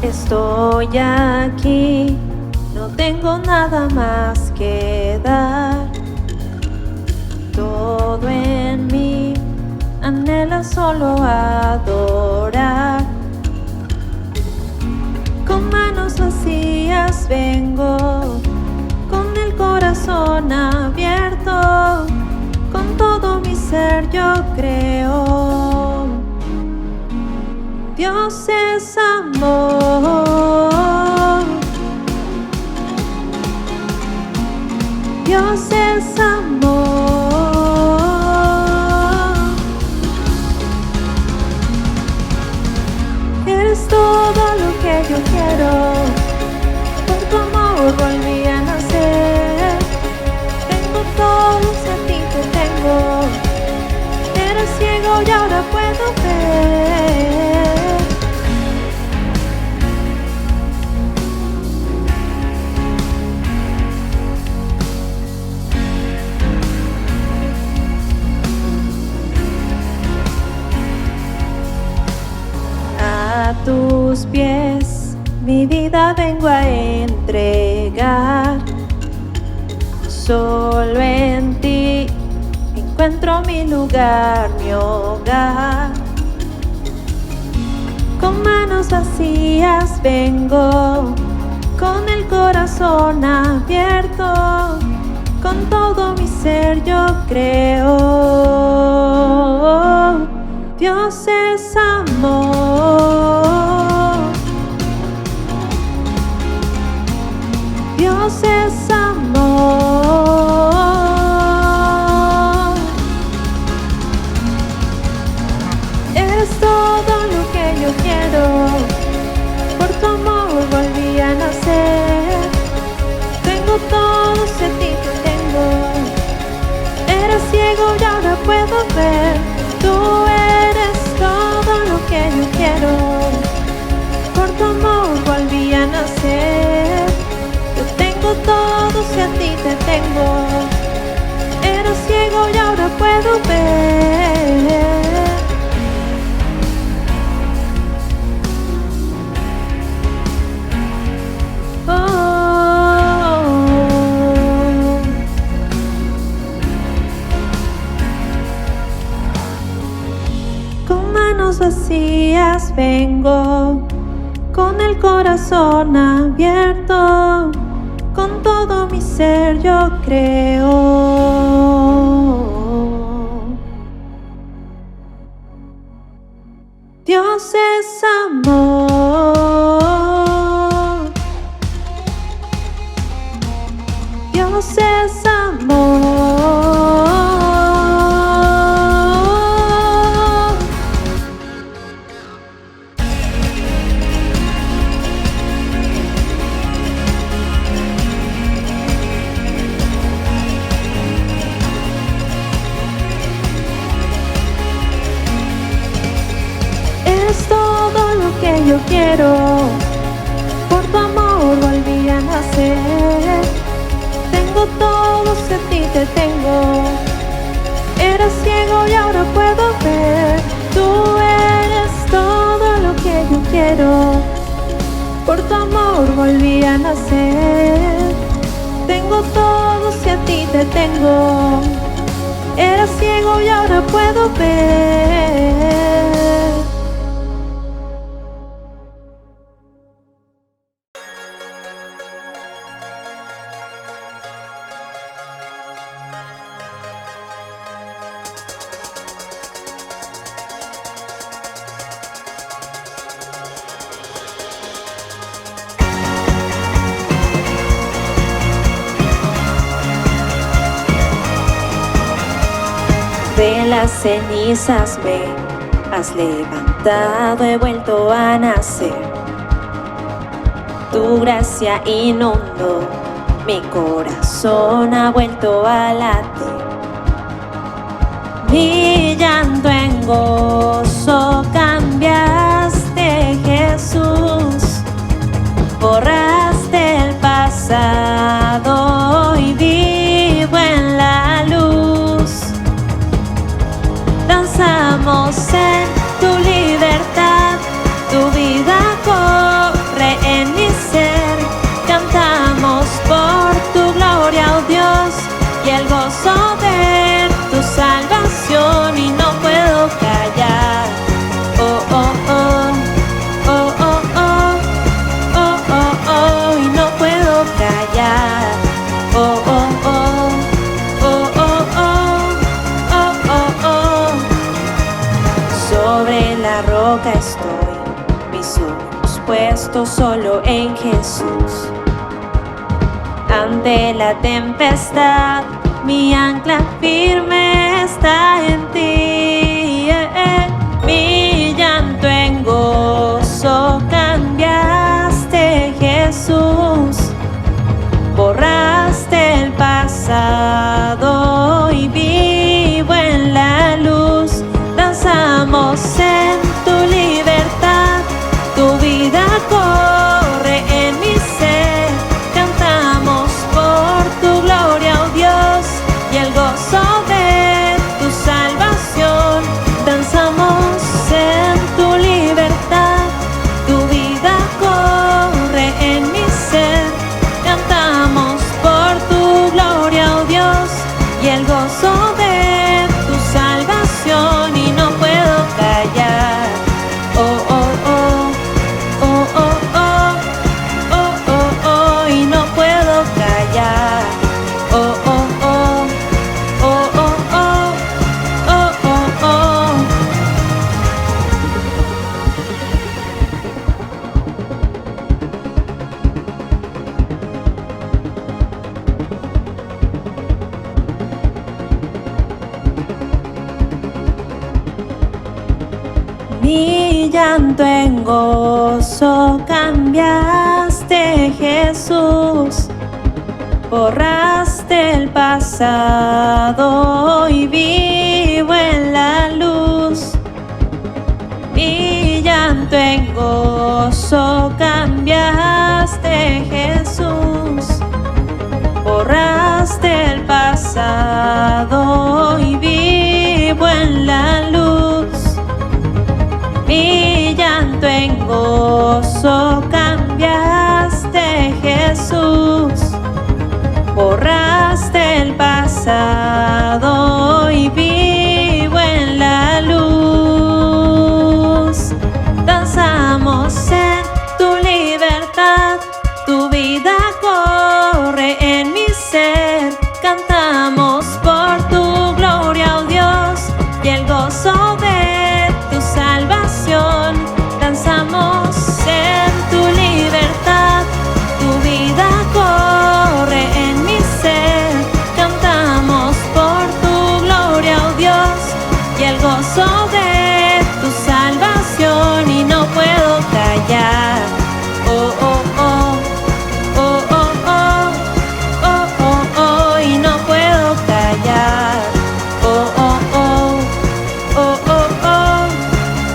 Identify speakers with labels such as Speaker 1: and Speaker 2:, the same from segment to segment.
Speaker 1: estoy aquí, no tengo nada más que dar. Todo en mí anhela solo adorar. Con manos vacías vengo, con el corazón abierto, con todo mi ser yo creo. Dios es amor, Dios es amor. Eres todo lo que yo quiero, por tu amor volví a nacer. Tengo todo, si a ti te tengo. Era ciego y ahora puedo ver. A tus pies mi vida vengo a entregar. Solo en ti encuentro mi lugar, mi hogar. Con manos vacías vengo, con el corazón abierto, con todo mi ser yo creo. Dios es amor, Dios es amor. Eres todo lo que yo quiero, por tu amor volví a nacer. Tengo todo, si a ti te tengo. Era ciego y ahora puedo ver. Tú eres todo lo que yo quiero, por tu amor volví a nacer. Yo tengo todo, si a ti te tengo. Era ciego y ahora puedo ver. Vacías vengo, con el corazón abierto, con todo mi ser yo creo. Dios es amor, Dios es amor. Yo quiero, por tu amor volví a nacer. Tengo todo, si a ti te tengo. Era ciego y ahora puedo ver. Tú eres todo lo que yo quiero, por tu amor volví a nacer. Tengo todo, si a ti te tengo. Era ciego y ahora puedo ver. De las cenizas me has levantado, he vuelto a nacer. Tu gracia inundó mi corazón, ha vuelto a latir. Mi llanto en gozo cambiaste, Jesús. Borraste el pasado y vivo en la luz. Danzamos en tu libertad, tu vida corre roca estoy, mis ojos puestos solo en Jesús. Ante la tempestad, mi ancla firme está en ti. Mi llanto en gozo cambiaste, Jesús. Borraste el pasado y vivo en la luz. Danzamos en tu libertad, tu vida corre en mi ser. Cantamos por tu gloria, oh Dios, y el gozo de tu salvación. Danzamos en tu libertad, tu vida corre en mi ser. Cantamos por tu gloria, oh Dios, y el gozo de tu salvación. Y no puedo callar, oh, oh, oh, oh, oh, oh, oh, oh, oh, y no puedo callar, oh, oh, oh, oh, oh, oh, oh, oh, oh. Mi llanto en gozo cambiaste, Jesús. Borraste el pasado y vivo en la luz. Mi llanto en gozo cambiaste, Jesús. Borraste el pasado y vivo en la luz. Mi llanto en gozo cambiaste, Jesús. Borraste el pasado y vivo en la luz. Danzamos en tu libertad, tu vida corre en mi ser. Cantamos por tu gloria, oh Dios, y el gozo de tu salvación. Danzamos en tu libertad, tu vida corre en mi ser. Cantamos por tu gloria, oh Dios, y el gozo de tu salvación. Y no puedo callar, oh, oh, oh, oh, oh, oh, oh, oh, oh, y no puedo callar, oh, oh, oh, oh, oh, oh,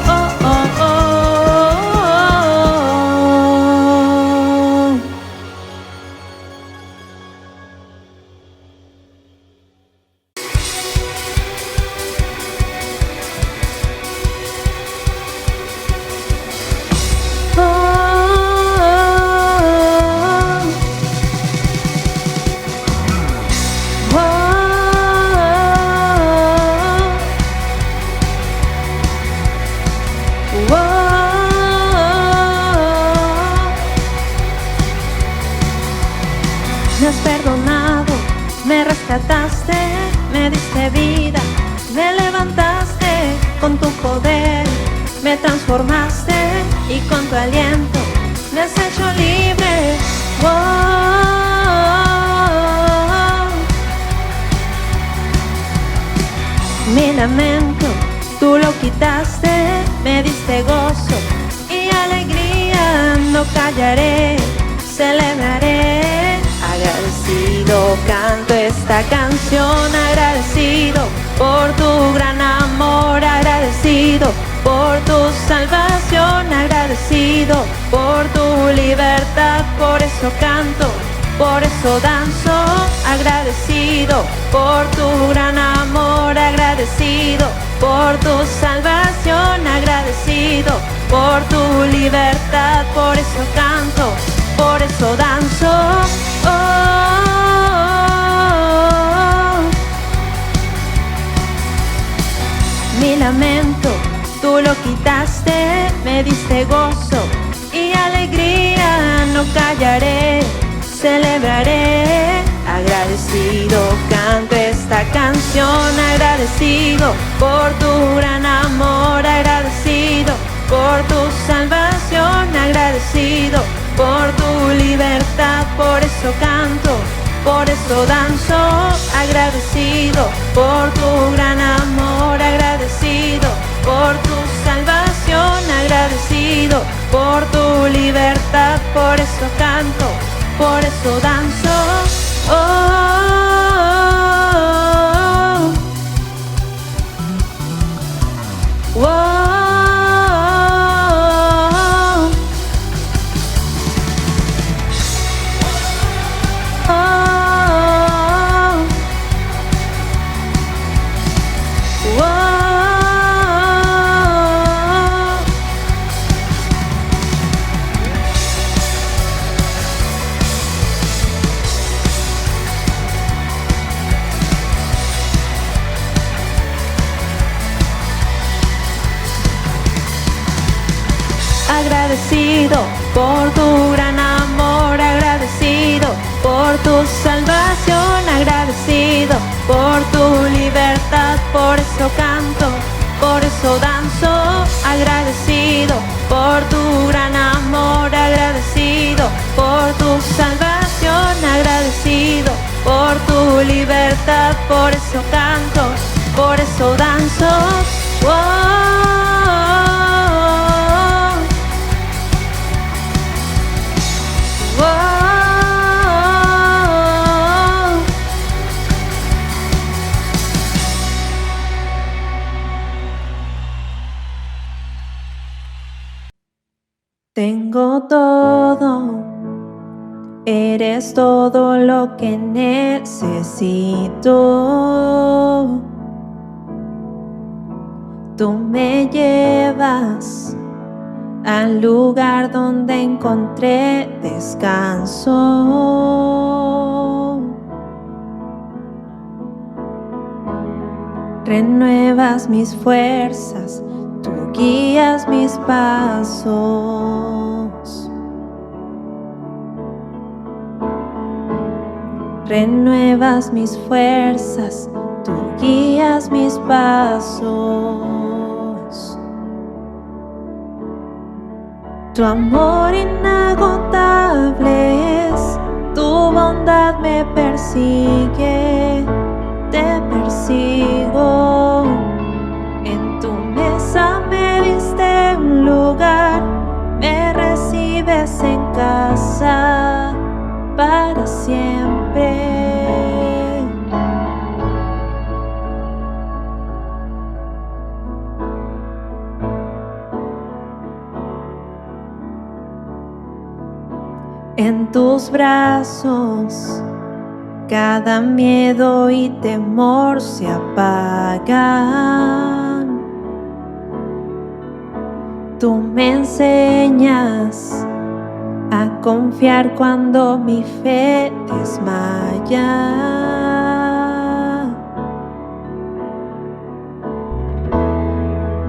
Speaker 1: oh, oh, oh. Me has perdonado, me rescataste, me diste vida, me levantaste con tu poder, me transformaste y con tu aliento me has hecho libre. Mi lamento, tú lo quitaste, me diste gozo y alegría. No callaré, celebraré. Agradecido canto esta canción, agradecido por tu gran amor, agradecido por tu salvación, agradecido por tu libertad. Por eso canto, por eso danzo, agradecido por tu gran amor, agradecido por tu salvación, agradecido por tu libertad. Por eso canto, por eso danzo, oh, oh, oh. Mi lamento, tú lo quitaste, me diste gozo y alegría. No callaré, celebraré. Agradecido canto esta canción, agradecido por tu gran amor, agradecido por tu salvación, agradecido por tu libertad, por eso canto, por eso danzo, agradecido por tu gran amor, agradecido por tu salvación, agradecido por tu libertad, por eso canto, por eso danzo. Agradecido por tu gran amor, agradecido por tu salvación, agradecido por tu libertad, por eso canto, por eso danzo, agradecido por tu gran amor, agradecido por tu salvación, agradecido por tu libertad, por eso canto, por eso danzo. Tengo todo, eres todo lo que necesito. Tú me llevas al lugar donde encontré descanso. Renuevas mis fuerzas, tú guías mis pasos. Renuevas mis fuerzas, tú guías mis pasos. Tu amor inagotable es, tu bondad me persigue, te persigo. En tu mesa me diste un lugar, me recibes en casa para siempre. En tus brazos cada miedo y temor se apagan. Tú me enseñas a confiar cuando mi fe desmaya.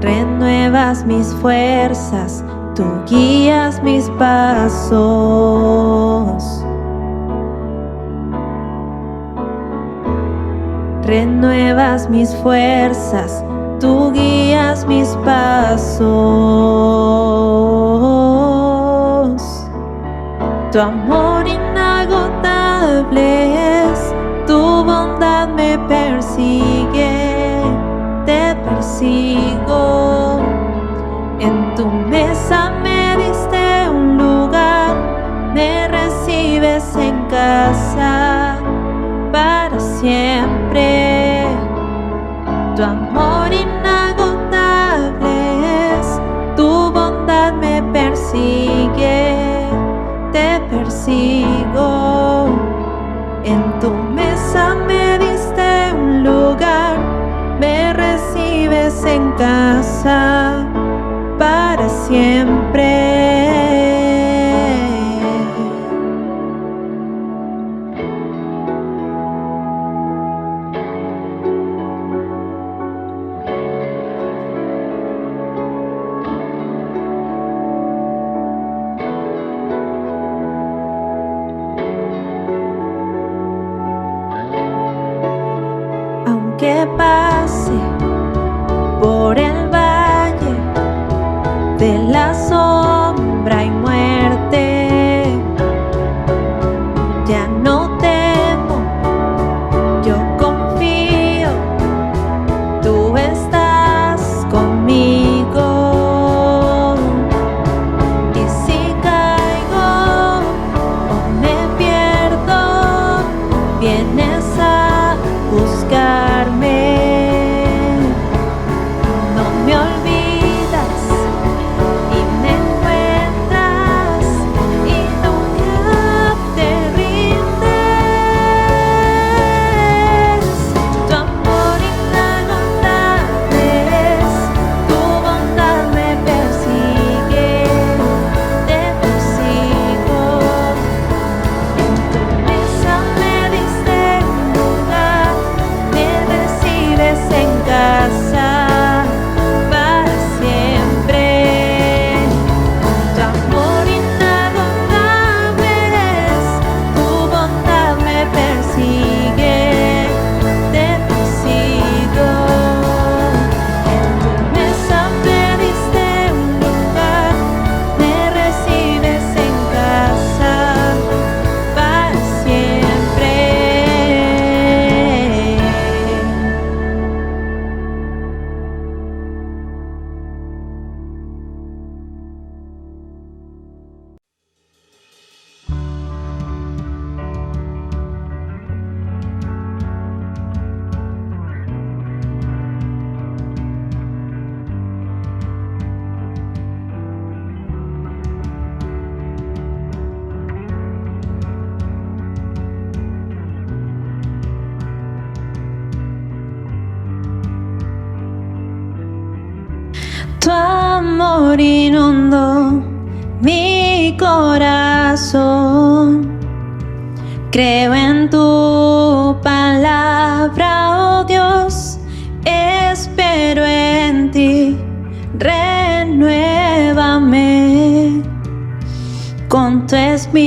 Speaker 1: Renuevas mis fuerzas, tú guías mis pasos. Renuevas mis fuerzas, tú guías mis pasos. Tu amor inagotable es, tu bondad me persigue, te persigo. En tu mesa me diste un lugar, me recibes en casa para siempre. Tu amor inagotable es, tu bondad me persigue, te persigo. En tu mesa me diste un lugar, me recibes en casa para siempre. Aunque pase por el valle de Tu amor inundó mi corazón. Creo en tu palabra, oh Dios, espero en ti, renuévame con tu Espíritu,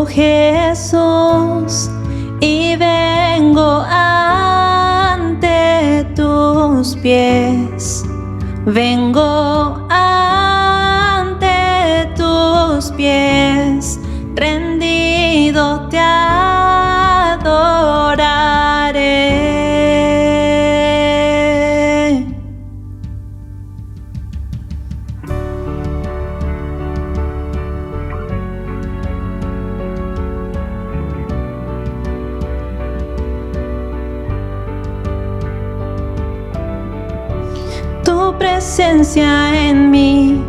Speaker 1: Jesús, y vengo ante tus pies, vengo ante tus pies, rendido te adoraré. Tu presencia en mí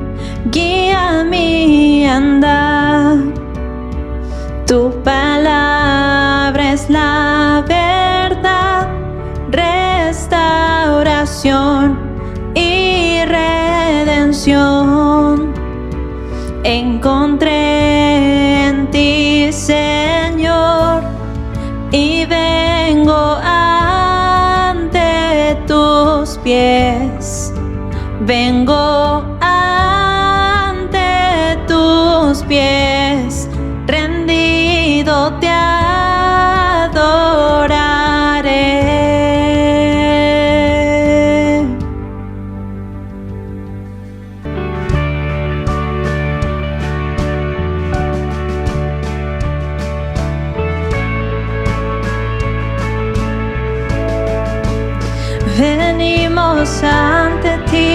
Speaker 1: guía mi andar. Tu palabra es la verdad, restauración y redención. Encontré en ti, Señor, y vengo ante tus pies. Vengo ante tus pies, rendido te adoraré. Venimos ante ti.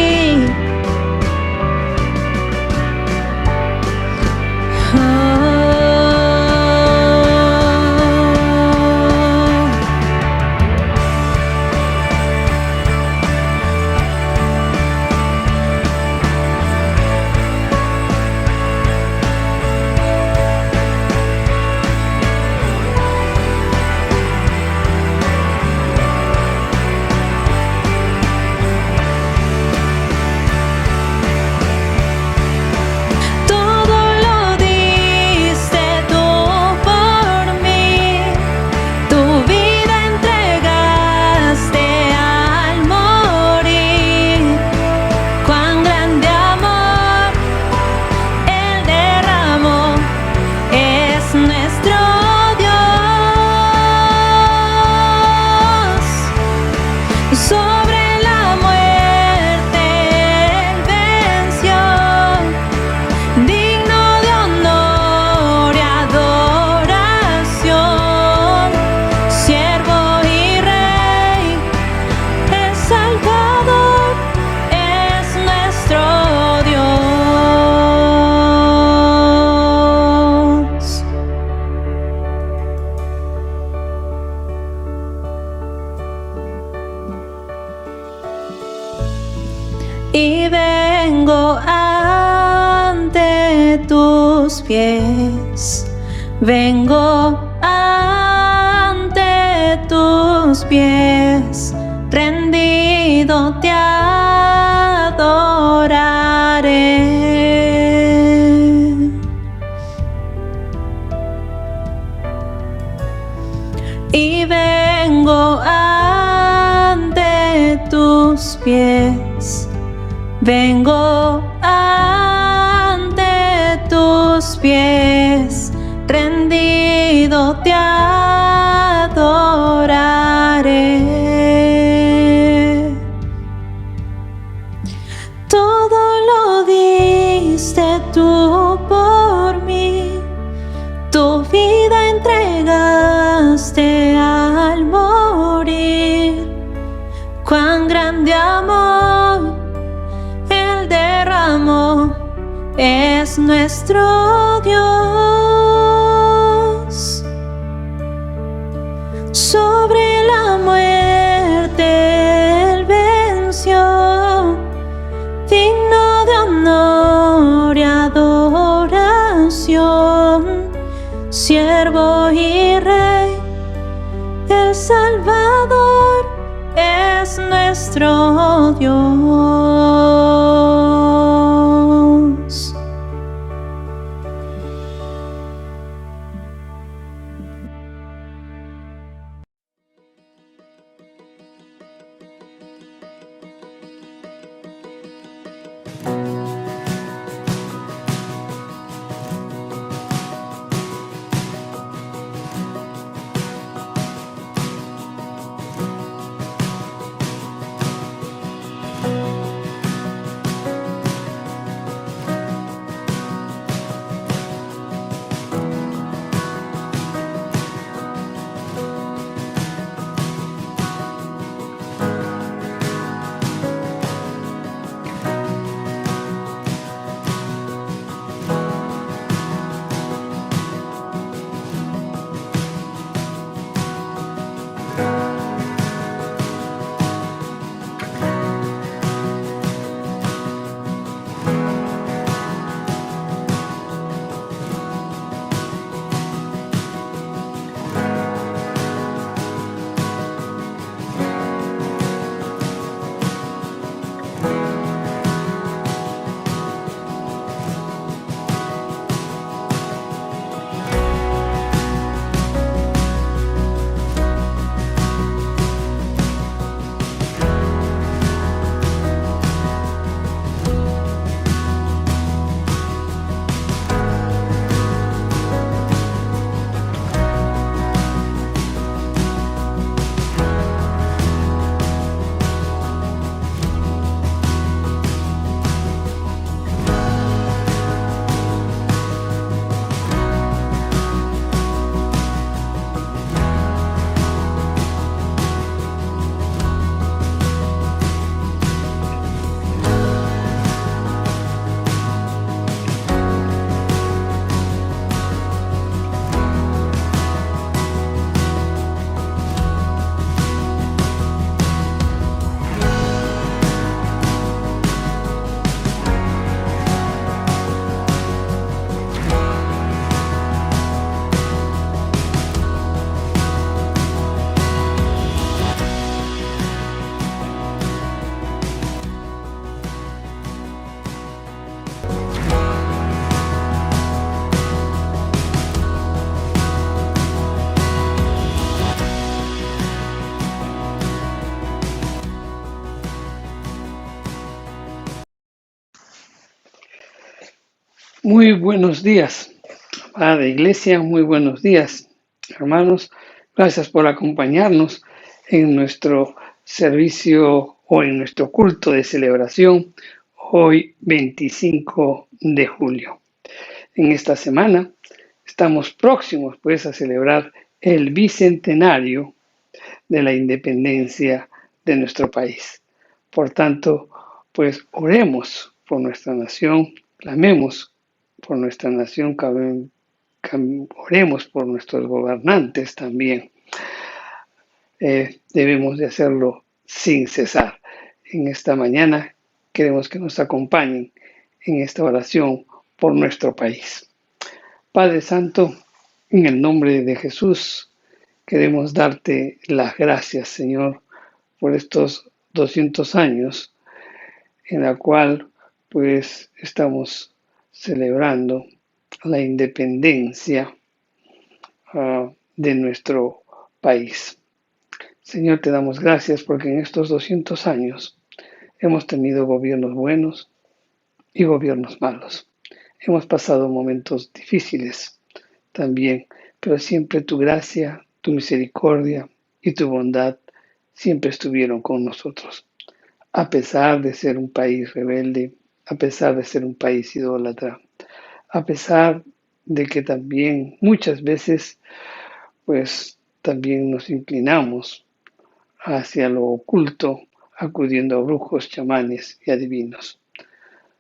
Speaker 1: Sobre la muerte él venció, digno de honor y adoración, siervo y rey, el Salvador es nuestro Dios. Y vengo ante tus pies, vengo ante tus pies, rendido te adoraré. Y vengo ante tus pies, vengo ante tus pies, rendido te adoraré. Todo lo diste tú por mí, tu vida entregaste al morir. Cuán grande amor Él derramó, es nuestro Dios. Sobre la muerte Él venció, digno de honor y adoración, siervo y rey, el Salvador es es nuestro Dios.
Speaker 2: Muy buenos días, amada Iglesia, muy buenos días, hermanos. Gracias por acompañarnos en nuestro servicio o en nuestro culto de celebración hoy 25 de julio. En esta semana estamos próximos pues a celebrar el bicentenario de la independencia de nuestro país. Por tanto, pues oremos por nuestra nación, clamemos por nuestra nación, oremos por nuestros gobernantes también. Debemos de hacerlo sin cesar. En esta mañana queremos que nos acompañen en esta oración por nuestro país. Padre Santo, en el nombre de Jesús, queremos darte las gracias, Señor, por estos 200 años en la cual pues estamos celebrando la independencia de nuestro país. Señor, te damos gracias porque en estos 200 años hemos tenido gobiernos buenos y gobiernos malos. Hemos pasado momentos difíciles también, pero siempre tu gracia, tu misericordia y tu bondad siempre estuvieron con nosotros. A pesar de ser un país rebelde, a pesar de ser un país idólatra, a pesar de que también muchas veces pues también nos inclinamos hacia lo oculto, acudiendo a brujos, chamanes y adivinos.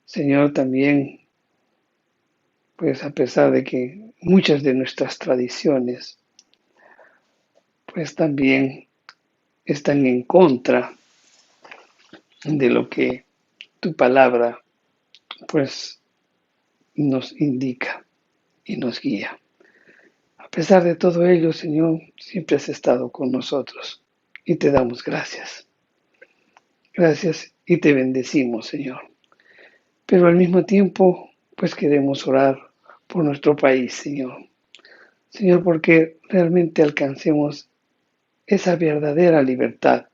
Speaker 2: Señor, también pues a pesar de que muchas de nuestras tradiciones pues también están en contra de lo que tu palabra pues nos indica y nos guía. A pesar de todo ello, Señor, siempre has estado con nosotros y te damos gracias. Gracias y te bendecimos, Señor. Pero al mismo tiempo, pues queremos orar por nuestro país, Señor. Señor, porque realmente alcancemos esa verdadera libertad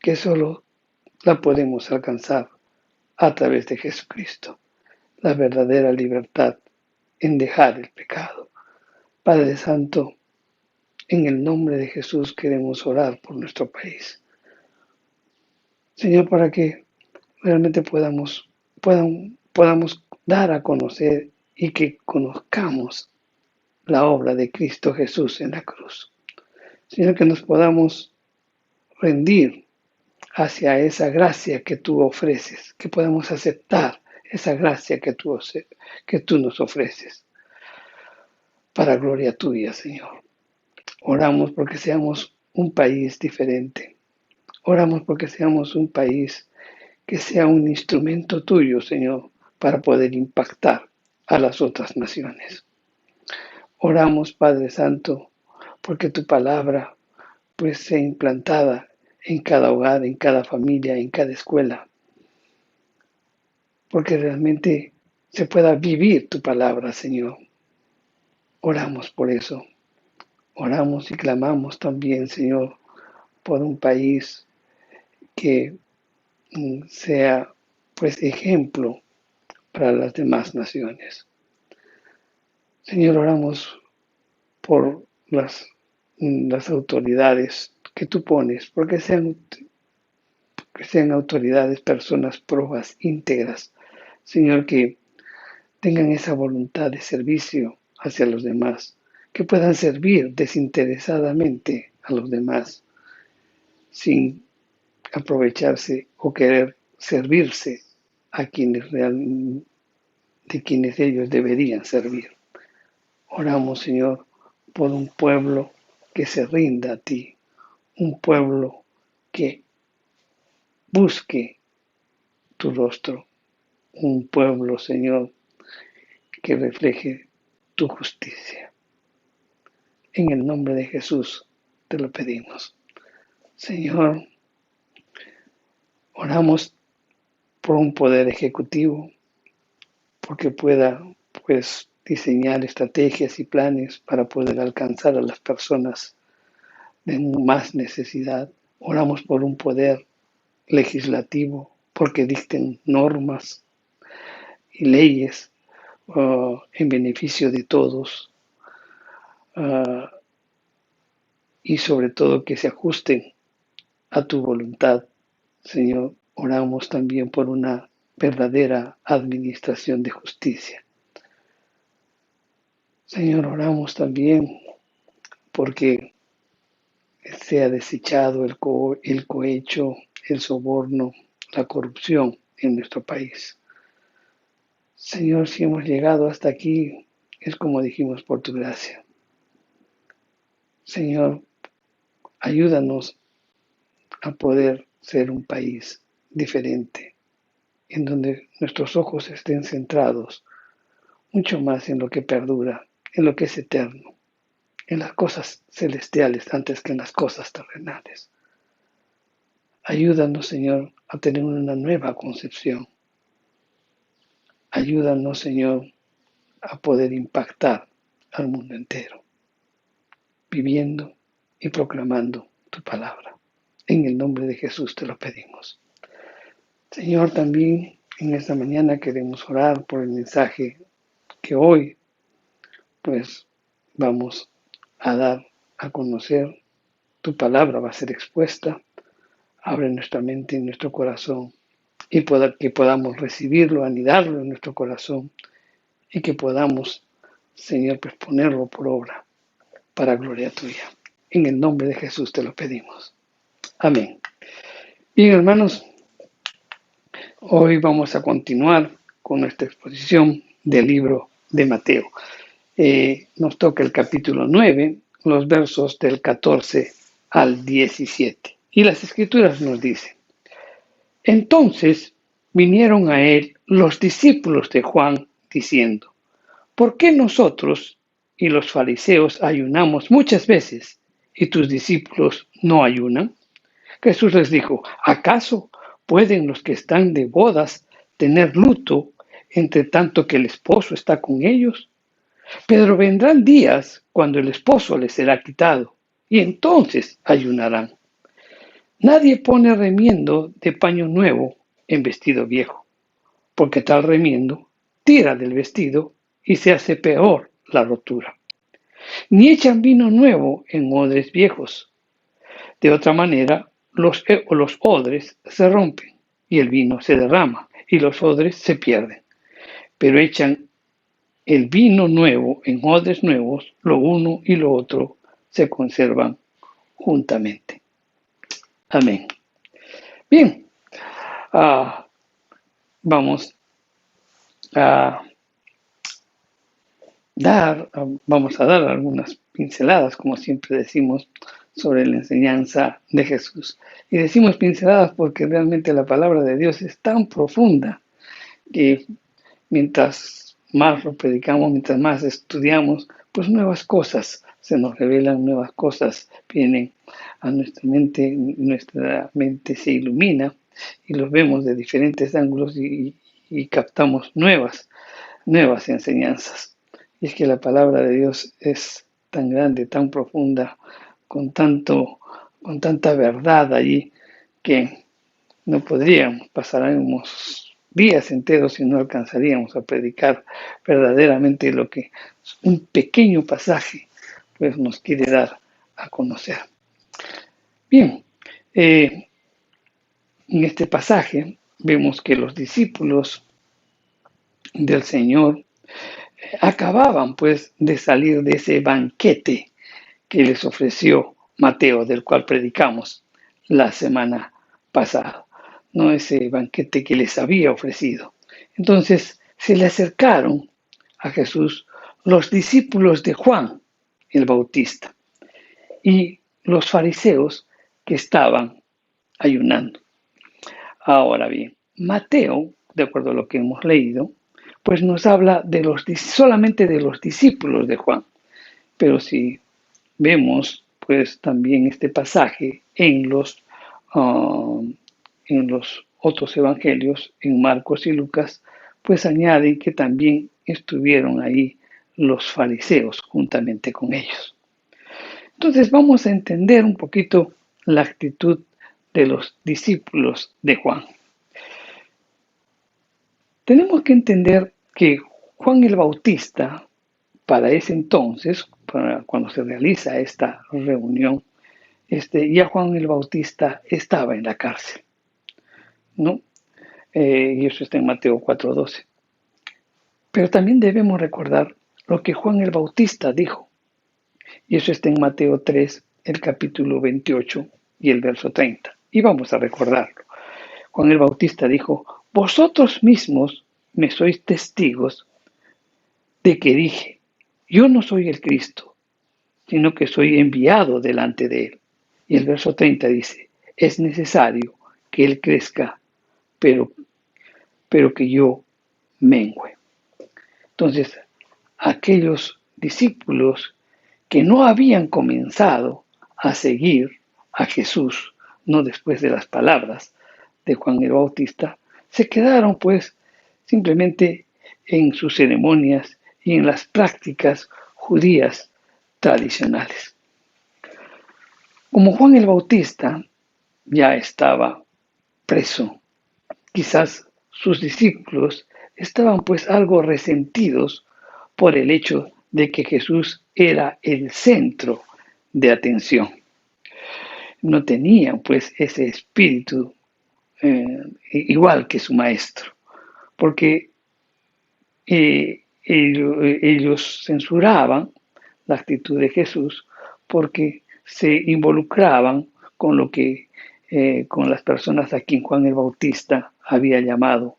Speaker 2: que solo la podemos alcanzar a través de Jesucristo. La verdadera libertad en dejar el pecado. Padre Santo, en el nombre de Jesús queremos orar por nuestro país. Señor, para que realmente podamos dar a conocer y que conozcamos la obra de Cristo Jesús en la cruz. Señor, que nos podamos rendir hacia esa gracia que tú ofreces, que podamos aceptar esa gracia que tú nos ofreces. Para gloria tuya, Señor. Oramos porque seamos un país diferente. Oramos porque seamos un país que sea un instrumento tuyo, Señor, para poder impactar a las otras naciones. Oramos, Padre Santo, porque tu palabra pues sea implantada en cada hogar, en cada familia, en cada escuela, porque realmente se pueda vivir tu palabra, Señor. Oramos por eso. Oramos y clamamos también, Señor, por un país que sea pues ejemplo para las demás naciones. Señor, oramos por las autoridades que tú pones, porque sean autoridades, personas probas, íntegras, Señor, que tengan esa voluntad de servicio hacia los demás, que puedan servir desinteresadamente a los demás, sin aprovecharse o querer servirse a de quienes ellos deberían servir. Oramos, Señor, por un pueblo que se rinda a ti, un pueblo que busque tu rostro, un pueblo, Señor, que refleje tu justicia. En el nombre de Jesús te lo pedimos. Señor, oramos por un poder ejecutivo, porque pueda, pues, diseñar estrategias y planes para poder alcanzar a las personas de más necesidad. Oramos por un poder legislativo, porque dicten normas y leyes en beneficio de todos y sobre todo que se ajusten a tu voluntad. Señor, oramos también por una verdadera administración de justicia. Señor, oramos también porque sea desechado el cohecho, el soborno, la corrupción en nuestro país. Señor, si hemos llegado hasta aquí, es como dijimos por tu gracia. Señor, ayúdanos a poder ser un país diferente, en donde nuestros ojos estén centrados mucho más en lo que perdura, en lo que es eterno, en las cosas celestiales antes que en las cosas terrenales. Ayúdanos, Señor, a tener una nueva concepción. Ayúdanos, Señor, a poder impactar al mundo entero, viviendo y proclamando tu palabra. En el nombre de Jesús te lo pedimos. Señor, también en esta mañana queremos orar por el mensaje que hoy pues vamos a dar a conocer. Tu palabra va a ser expuesta. Abre nuestra mente y nuestro corazón y que podamos recibirlo, anidarlo en nuestro corazón y que podamos, Señor, pues ponerlo por obra para gloria tuya. En el nombre de Jesús te lo pedimos. Amén. Bien, hermanos, hoy vamos a continuar con nuestra exposición del libro de Mateo. Nos toca el capítulo 9, los versos del 14 al 17. Y las Escrituras nos dicen: Entonces vinieron a él los discípulos de Juan, diciendo: ¿Por qué nosotros y los fariseos ayunamos muchas veces y tus discípulos no ayunan? Jesús les dijo, ¿acaso pueden los que están de bodas tener luto entre tanto que el esposo está con ellos? Pero vendrán días cuando el esposo les será quitado, y entonces ayunarán. Nadie pone remiendo de paño nuevo en vestido viejo, porque tal remiendo tira del vestido y se hace peor la rotura. Ni echan vino nuevo en odres viejos. De otra manera, los odres se rompen y el vino se derrama y los odres se pierden. Pero echan el vino nuevo en odres nuevos, lo uno y lo otro se conservan juntamente. Amén. Bien, vamos a dar algunas pinceladas, como siempre decimos, sobre la enseñanza de Jesús. Y decimos pinceladas porque realmente la palabra de Dios es tan profunda que mientras más lo predicamos, mientras más estudiamos, pues nuevas cosas se nos revelan, nuevas cosas vienen a nuestra mente se ilumina y los vemos de diferentes ángulos y captamos nuevas enseñanzas. Y es que la palabra de Dios es tan grande, tan profunda, con tanta verdad allí, que no podríamos, pasaremos días enteros y no alcanzaríamos a predicar verdaderamente lo que un pequeño pasaje pues nos quiere dar a conocer. Bien, en este pasaje vemos que los discípulos del Señor acababan pues de salir de ese banquete que les ofreció Mateo, del cual predicamos la semana pasada, no ese banquete que les había ofrecido. Entonces se le acercaron a Jesús los discípulos de Juan el Bautista y los fariseos que estaban ayunando. Ahora bien, Mateo, de acuerdo a lo que hemos leído, pues nos habla solamente de los discípulos de Juan. Pero si vemos pues también este pasaje en los otros evangelios, en Marcos y Lucas, pues añaden que también estuvieron ahí los fariseos juntamente con ellos. Entonces vamos a entender un poquito la actitud de los discípulos de Juan. Tenemos que entender que Juan el Bautista, para ese entonces, cuando se realiza esta reunión, ya Juan el Bautista estaba en la cárcel, ¿no? Y eso está en Mateo 4:12. Pero también debemos recordar lo que Juan el Bautista dijo, y eso está en Mateo 3, el capítulo 28 y el verso 30. Y vamos a recordarlo. Juan el Bautista dijo, vosotros mismos me sois testigos de que dije, yo no soy el Cristo, sino que soy enviado delante de él. Y el verso 30 dice, es necesario que él crezca, pero que yo mengüe. Entonces, aquellos discípulos que no habían comenzado a seguir a Jesús, no después de las palabras de Juan el Bautista, se quedaron pues simplemente en sus ceremonias y en las prácticas judías tradicionales. Como Juan el Bautista ya estaba preso, quizás sus discípulos estaban pues algo resentidos por el hecho de que Jesús era el centro de atención. No tenían pues ese espíritu igual que su maestro, porque ellos censuraban la actitud de Jesús porque se involucraban con con las personas a quien Juan el Bautista había llamado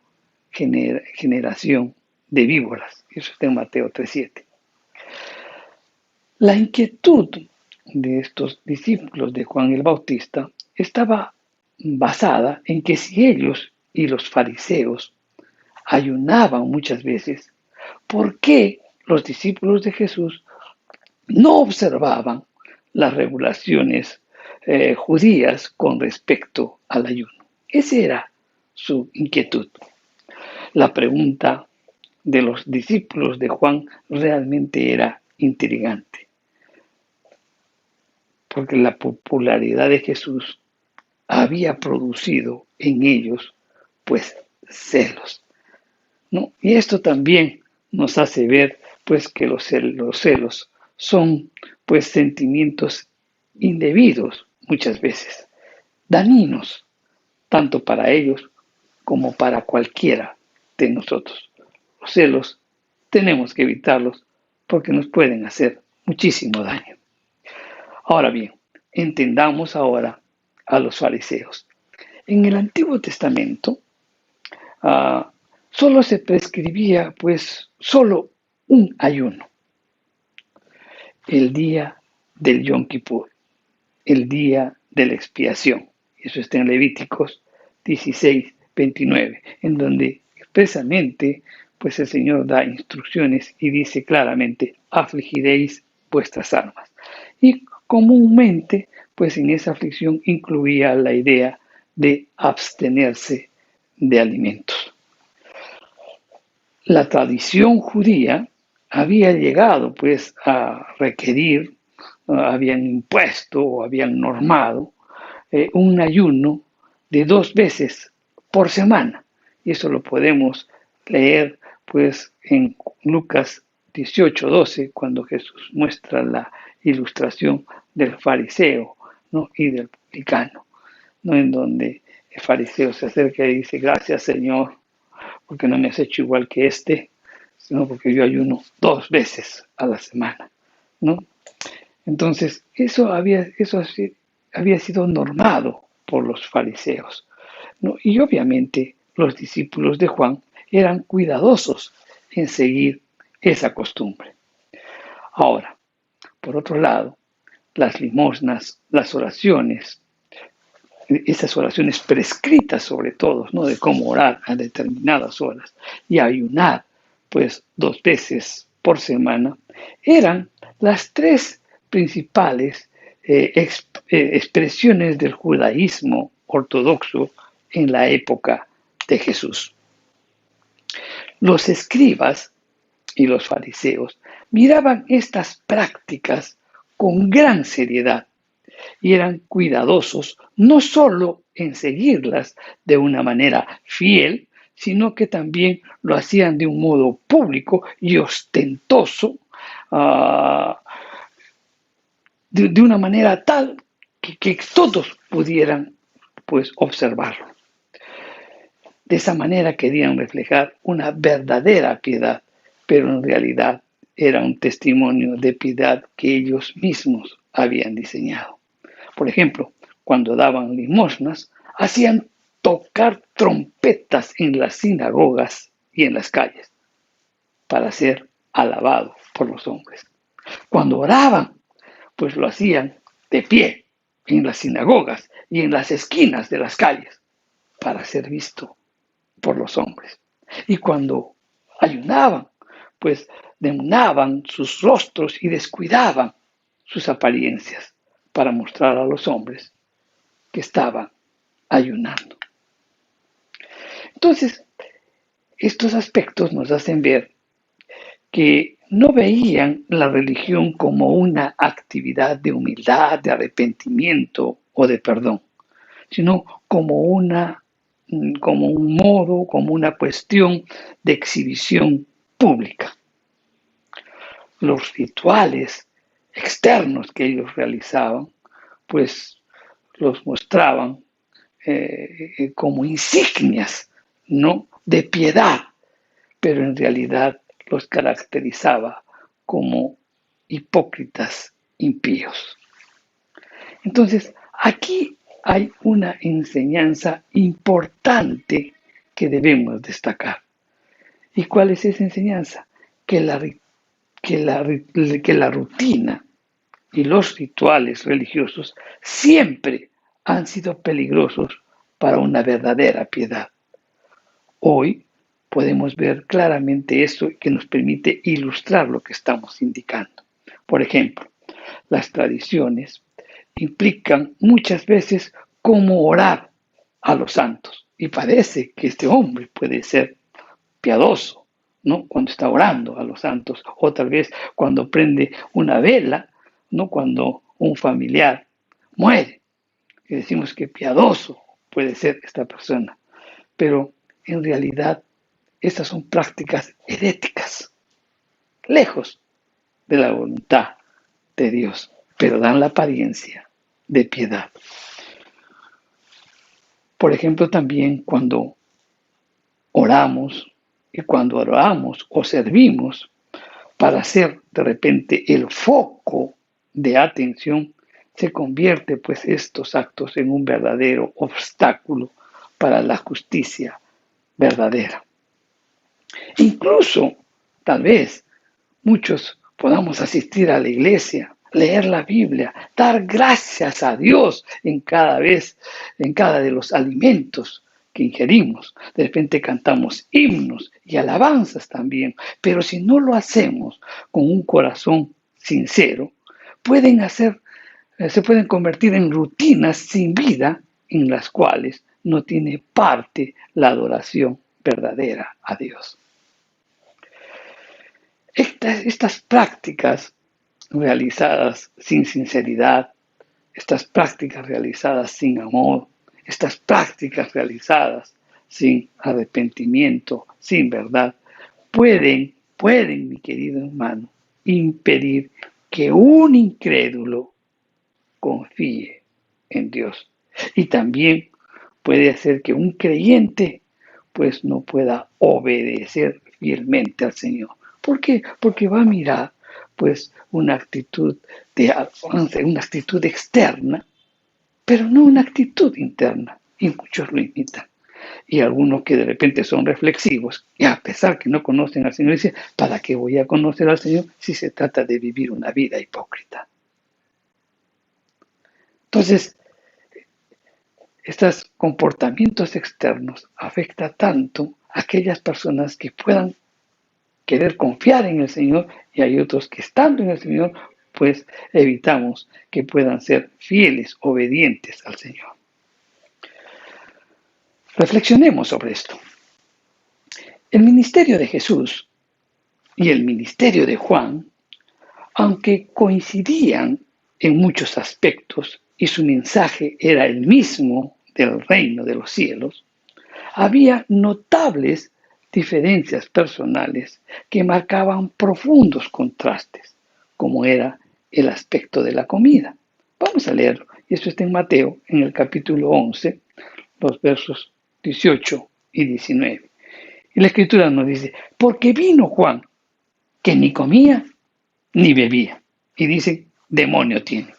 Speaker 2: generación de víboras. Eso está en Mateo 3:7. La inquietud de estos discípulos de Juan el Bautista estaba basada en que si ellos y los fariseos ayunaban muchas veces, ¿por qué los discípulos de Jesús no observaban las regulaciones judías con respecto al ayuno. Esa era su inquietud. La pregunta de los discípulos de Juan realmente era intrigante, porque la popularidad de Jesús había producido en ellos, pues, celos, ¿no? Y esto también nos hace ver, pues, que los celos son, pues, sentimientos indebidos muchas veces, dañinos, tanto para ellos como para cualquiera de nosotros. Los celos tenemos que evitarlos porque nos pueden hacer muchísimo daño. Ahora bien, entendamos ahora a los fariseos. En el Antiguo Testamento solo se prescribía pues solo un ayuno, el día del Yom Kippur, el día de la expiación. Eso está en Levíticos 16:29, en donde expresamente pues el Señor da instrucciones y dice claramente: afligiréis vuestras almas. Y comúnmente pues en esa aflicción incluía la idea de abstenerse de alimentos. La tradición judía había llegado pues a requerir, habían impuesto o habían normado un ayuno de 2 veces por semana. Y eso lo podemos leer pues en Lucas 18:12, cuando Jesús muestra la ilustración del fariseo, ¿no?, y del publicano, ¿no?, en donde el fariseo se acerca y dice: gracias, Señor, porque no me has hecho igual que sino porque yo ayuno 2 veces a la semana, ¿no? Entonces, eso había sido normado por los fariseos, ¿no? Y obviamente los discípulos de Juan eran cuidadosos en seguir esa costumbre. Ahora, por otro lado, las limosnas, las oraciones, esas oraciones prescritas sobre todo, ¿no?, de cómo orar a determinadas horas y ayunar pues 2 veces por semana, eran las 3 principales expresiones del judaísmo ortodoxo en la época de Jesús. Los escribas y los fariseos miraban estas prácticas con gran seriedad y eran cuidadosos no solo en seguirlas de una manera fiel, sino que también lo hacían de un modo público y ostentoso, de una manera tal que todos pudieran pues observarlo. De esa manera querían reflejar una verdadera piedad, pero en realidad era un testimonio de piedad que ellos mismos habían diseñado. Por ejemplo, cuando daban limosnas, hacían tocar trompetas en las sinagogas y en las calles para ser alabados por los hombres. Cuando oraban, pues lo hacían de pie en las sinagogas y en las esquinas de las calles para ser visto por los hombres. Y cuando ayunaban, pues demnaban sus rostros y descuidaban sus apariencias para mostrar a los hombres que estaban ayunando. Entonces, estos aspectos nos hacen ver que no veían la religión como una actividad de humildad, de arrepentimiento o de perdón, sino como un modo, como una cuestión de exhibición pública. Los rituales externos que ellos realizaban, pues los mostraban como insignias, ¿no?, de piedad, pero en realidad los caracterizaba como hipócritas impíos. Entonces, aquí hay una enseñanza importante que debemos destacar. ¿Y cuál es esa enseñanza? Que la rutina y los rituales religiosos siempre han sido peligrosos para una verdadera piedad. Hoy podemos ver claramente eso, que nos permite ilustrar lo que estamos indicando. Por ejemplo, las tradiciones implican muchas veces cómo orar a los santos. Y parece que este hombre puede ser piadoso, ¿no? Cuando está orando a los santos, o tal vez cuando prende una vela, ¿no? Cuando un familiar muere. Y decimos que piadoso puede ser esta persona. Pero en realidad estas son prácticas heréticas, lejos de la voluntad de Dios, pero dan la apariencia de piedad. Por ejemplo, también cuando oramos y cuando oramos o servimos para ser de repente el foco de atención, se convierte pues estos actos en un verdadero obstáculo para la justicia verdadera. Incluso, tal vez, muchos podamos asistir a la iglesia, leer la Biblia, dar gracias a Dios en cada de los alimentos que ingerimos. De repente cantamos himnos y alabanzas también, pero si no lo hacemos con un corazón sincero, se pueden convertir en rutinas sin vida en las cuales no tiene parte la adoración verdadera a Dios. Estas prácticas realizadas sin sinceridad, estas prácticas realizadas sin amor, estas prácticas realizadas sin arrepentimiento, sin verdad, pueden, mi querido hermano, impedir que un incrédulo confíe en Dios. Y también puede hacer que un creyente pues no pueda obedecer fielmente al Señor. ¿Por qué? Porque va a mirar pues una actitud externa, pero no una actitud interna. Y muchos lo imitan. Y algunos que de repente son reflexivos, y a pesar que no conocen al Señor, dicen, ¿para qué voy a conocer al Señor si se trata de vivir una vida hipócrita? Entonces, estos comportamientos externos afectan tanto a aquellas personas que puedan querer confiar en el Señor, y hay otros que estando en el Señor, pues evitamos que puedan ser fieles, obedientes al Señor. Reflexionemos sobre esto. El ministerio de Jesús y el ministerio de Juan, aunque coincidían en muchos aspectos y su mensaje era el mismo del reino de los cielos, había notables diferencias personales que marcaban profundos contrastes, como era el aspecto de la comida. Vamos a leerlo, y esto está en Mateo, en el capítulo 11, los versos 18 y 19. Y la Escritura nos dice, porque vino Juan, que ni comía ni bebía, y dicen, demonio tiene.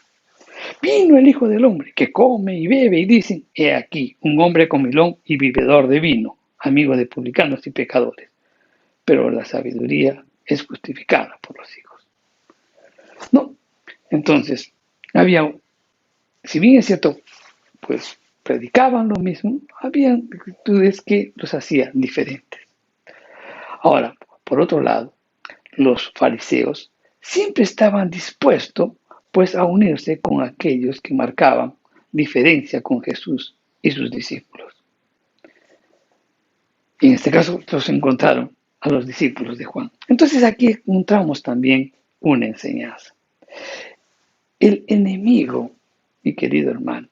Speaker 2: Vino el Hijo del Hombre, que come y bebe, y dicen, he aquí, un hombre comilón y bebedor de vino, amigo de publicanos y pecadores. Pero la sabiduría es justificada por los hijos. No, entonces, si bien es cierto, pues predicaban lo mismo, había actitudes que los hacían diferentes. Ahora, por otro lado, los fariseos siempre estaban dispuestos pues a unirse con aquellos que marcaban diferencia con Jesús y sus discípulos. Y en este caso los encontraron a los discípulos de Juan. Entonces aquí encontramos también una enseñanza. El enemigo, mi querido hermano,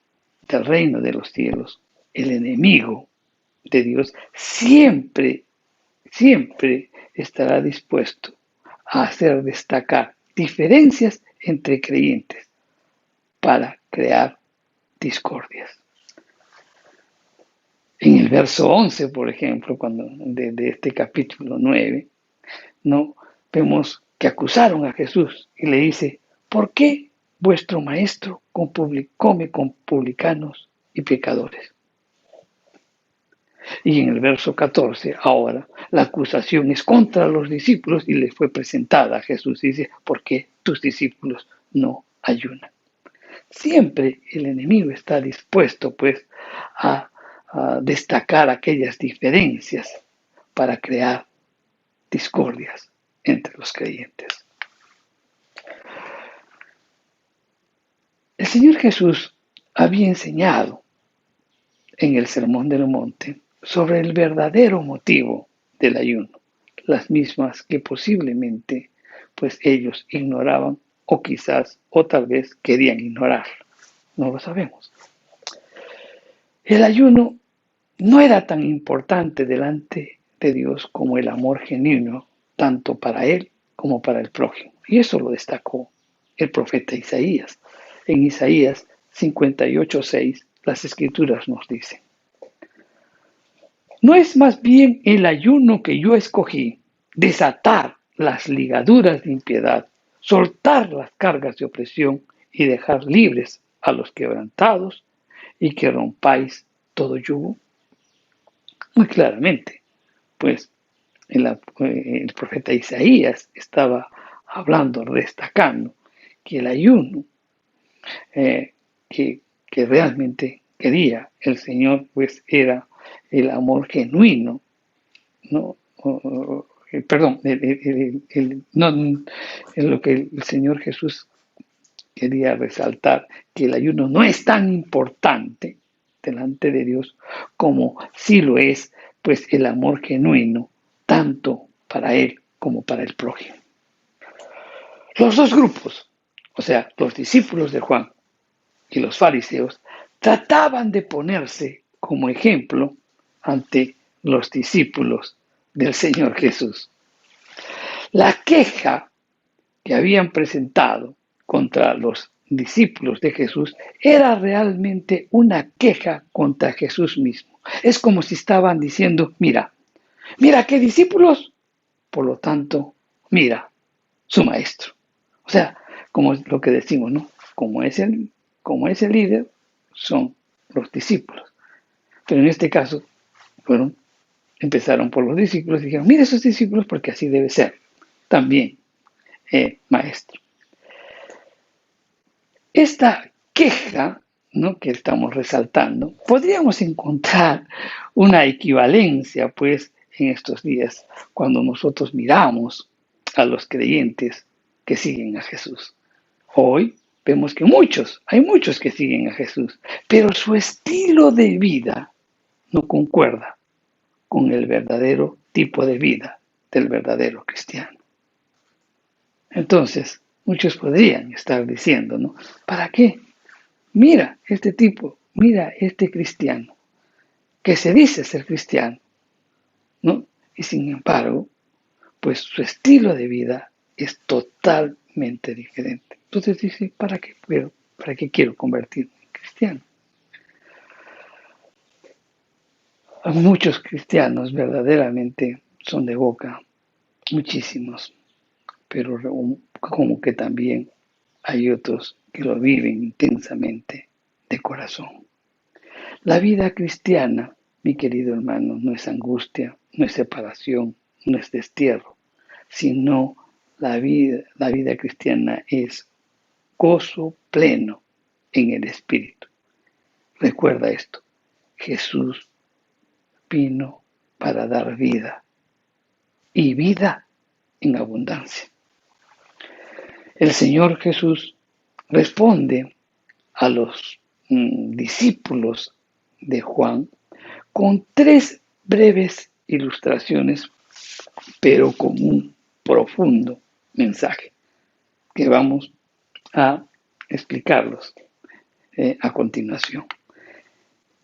Speaker 2: del reino de los cielos, el enemigo de Dios, siempre estará dispuesto a hacer destacar diferencias entre creyentes para crear discordias. En el verso 11, por ejemplo, de este capítulo 9, ¿no? Vemos que acusaron a Jesús y le dice, ¿por qué vuestro maestro come con publicanos y pecadores? Y en el verso 14, ahora, la acusación es contra los discípulos y les fue presentada a Jesús. Y dice, ¿por qué tus discípulos no ayunan? Siempre el enemigo está dispuesto, pues, a destacar aquellas diferencias para crear discordias entre los creyentes. El Señor Jesús había enseñado en el Sermón del Monte sobre el verdadero motivo del ayuno, las mismas que posiblemente pues ellos ignoraban o quizás o tal vez querían ignorar, no lo sabemos. El ayuno no era tan importante delante de Dios como el amor genuino, tanto para él como para el prójimo. Y eso lo destacó el profeta Isaías. En Isaías 58:6, las escrituras nos dicen: ¿no es más bien el ayuno que yo escogí, desatar las ligaduras de impiedad, soltar las cargas de opresión y dejar libres a los quebrantados, y que rompáis todo yugo? Muy claramente, pues el profeta Isaías estaba hablando, destacando que el ayuno que realmente quería el Señor, pues era el amor genuino, ¿no? Perdón, no, en lo que el Señor Jesús quería resaltar, que el ayuno no es tan importante delante de Dios como sí lo es, pues el amor genuino, tanto para Él como para el prójimo. Los dos grupos, o sea, los discípulos de Juan y los fariseos, trataban de ponerse como ejemplo ante los discípulos del Señor Jesús. La queja que habían presentado contra los discípulos de Jesús era realmente una queja contra Jesús mismo. Es como si estaban diciendo: mira qué discípulos, por lo tanto, mira su maestro. O sea, como es lo que decimos, ¿no? Como es el líder, son los discípulos. Pero en este caso, empezaron por los discípulos y dijeron: mira esos discípulos, porque así debe ser también maestro. Esta queja, ¿no?, que estamos resaltando, podríamos encontrar una equivalencia, pues, en estos días, cuando nosotros miramos a los creyentes que siguen a Jesús. Hoy vemos que hay muchos que siguen a Jesús, pero su estilo de vida no concuerda con el verdadero tipo de vida del verdadero cristiano. Entonces, muchos podrían estar diciendo, ¿no? ¿Para qué? Mira este tipo, mira este cristiano, que se dice ser cristiano, ¿no? Y sin embargo, pues su estilo de vida es totalmente diferente. Entonces dice: ¿para qué quiero convertirme en cristiano? Muchos cristianos verdaderamente son de boca, muchísimos, pero como que también hay otros que lo viven intensamente de corazón. La vida cristiana, mi querido hermano, no es angustia, no es separación, no es destierro, sino la vida cristiana es gozo pleno en el Espíritu. Recuerda esto: Jesús vino para dar vida, y vida en abundancia. El Señor Jesús responde a los discípulos de Juan con 3 breves ilustraciones, pero con un profundo mensaje que vamos a explicarlos a continuación.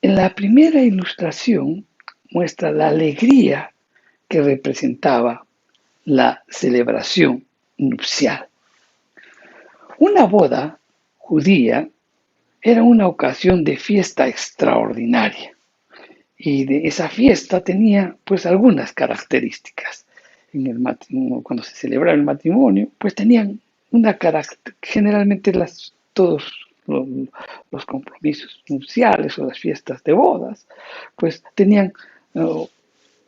Speaker 2: En la primera ilustración muestra la alegría que representaba la celebración nupcial. Una boda judía era una ocasión de fiesta extraordinaria, y de esa fiesta tenía pues algunas características. En el matrimonio, cuando se celebraba el matrimonio, pues tenían una generalmente todos los compromisos nupciales o las fiestas de bodas, pues tenían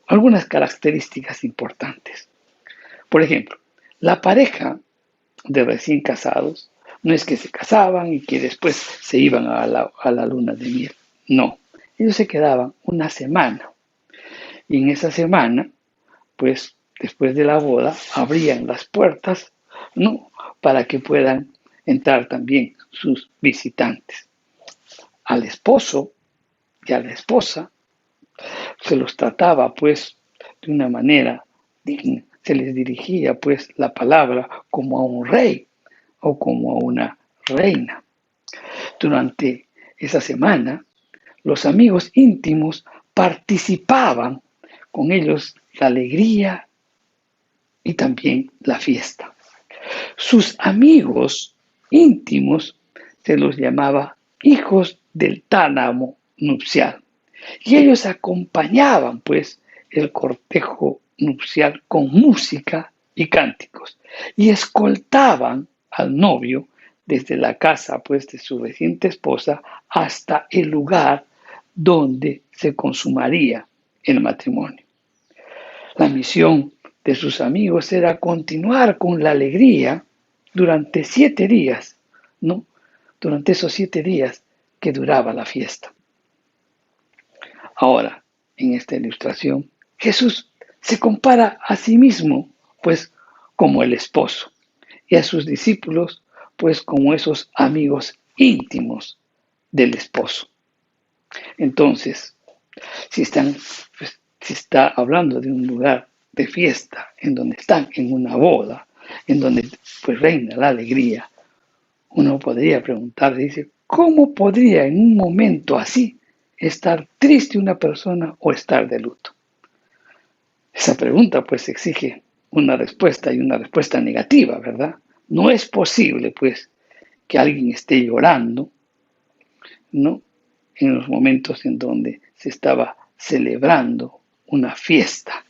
Speaker 2: algunas características importantes. Por ejemplo, la pareja de recién casados no es que se casaban y que después se iban a la luna de miel. No, ellos se quedaban una semana. Y en esa semana, pues después de la boda, abrían las puertas, ¿no?, para que puedan entrar también sus visitantes. Al esposo y a la esposa se los trataba pues de una manera digna, se les dirigía pues la palabra como a un rey o como a una reina. Durante esa semana, los amigos íntimos participaban con ellos la alegría y también la fiesta. Sus amigos íntimos se los llamaba hijos del tálamo nupcial. Y ellos acompañaban pues el cortejo nupcial con música y cánticos y escoltaban al novio desde la casa pues de su reciente esposa hasta el lugar donde se consumaría el matrimonio. La misión de sus amigos era continuar con la alegría durante 7 días, ¿no? Durante esos 7 días que duraba la fiesta. Ahora, en esta ilustración, Jesús se compara a sí mismo, pues, como el esposo, y a sus discípulos, pues, como esos amigos íntimos del esposo. Entonces, si está hablando de un lugar de fiesta, en donde están en una boda, en donde pues reina la alegría, uno podría preguntar, dice, ¿cómo podría en un momento así estar triste una persona o estar de luto? Esa pregunta pues exige una respuesta y una respuesta negativa, ¿verdad? No es posible pues que alguien esté llorando, ¿no? En los momentos en donde se estaba celebrando una fiesta,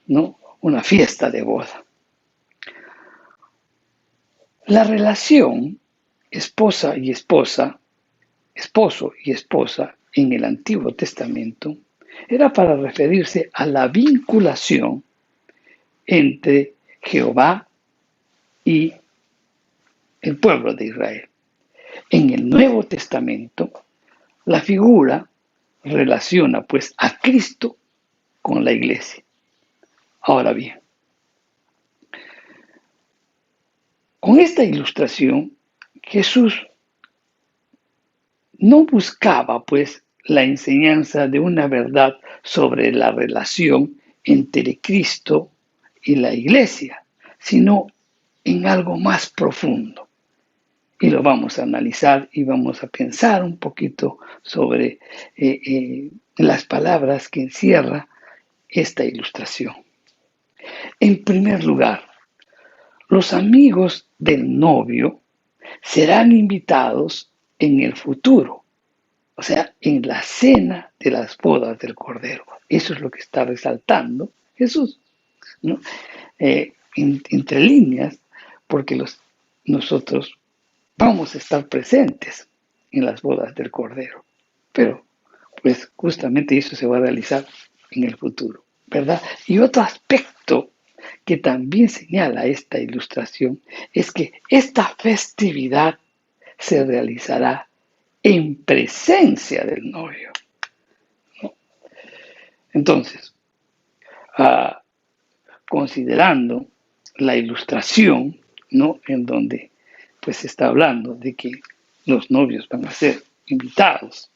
Speaker 2: ¿no? Una fiesta de boda. La relación esposa y esposa, esposo y esposa en el Antiguo Testamento era para referirse a la vinculación entre Jehová y el pueblo de Israel. En el Nuevo Testamento, la figura relaciona pues a Cristo con la iglesia. Ahora bien, con esta ilustración, Jesús no buscaba pues la enseñanza de una verdad sobre la relación entre Cristo y la iglesia, sino en algo más profundo. Y lo vamos a analizar y vamos a pensar un poquito sobre las palabras que encierra esta ilustración. En primer lugar, los amigos del novio serán invitados en el futuro, o sea, en la cena de las bodas del Cordero. Eso es lo que está resaltando Jesús, ¿no? Entre líneas, porque nosotros vamos a estar presentes en las bodas del Cordero, pero pues justamente eso se va a realizar en el futuro, ¿verdad? Y otro aspecto que también señala esta ilustración es que esta festividad se realizará en presencia del novio. Entonces, considerando la ilustración, ¿no? En donde pues se está hablando de que los novios van a ser invitados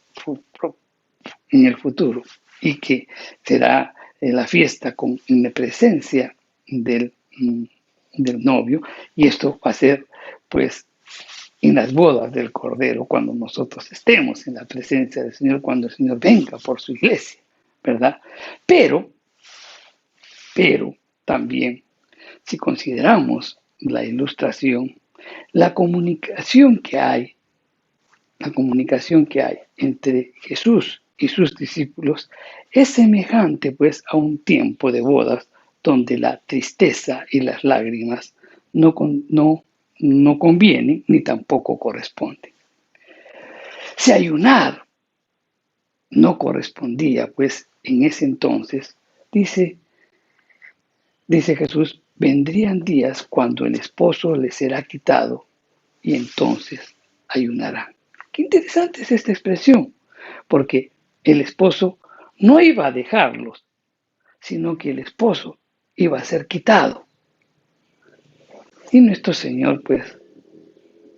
Speaker 2: en el futuro y que será la fiesta en la presencia del novio, y esto va a ser pues en las bodas del Cordero, cuando nosotros estemos en la presencia del Señor, cuando el Señor venga por su iglesia, ¿verdad? Pero también, si consideramos la ilustración, la comunicación que hay entre Jesús y sus discípulos es semejante pues a un tiempo de bodas donde la tristeza y las lágrimas no convienen ni tampoco corresponden. Si ayunar no correspondía pues en ese entonces, dice Jesús, vendrían días cuando el esposo les será quitado y entonces ayunarán. Qué interesante es esta expresión, porque el esposo no iba a dejarlos, sino que el esposo iba a ser quitado. Y nuestro Señor, pues,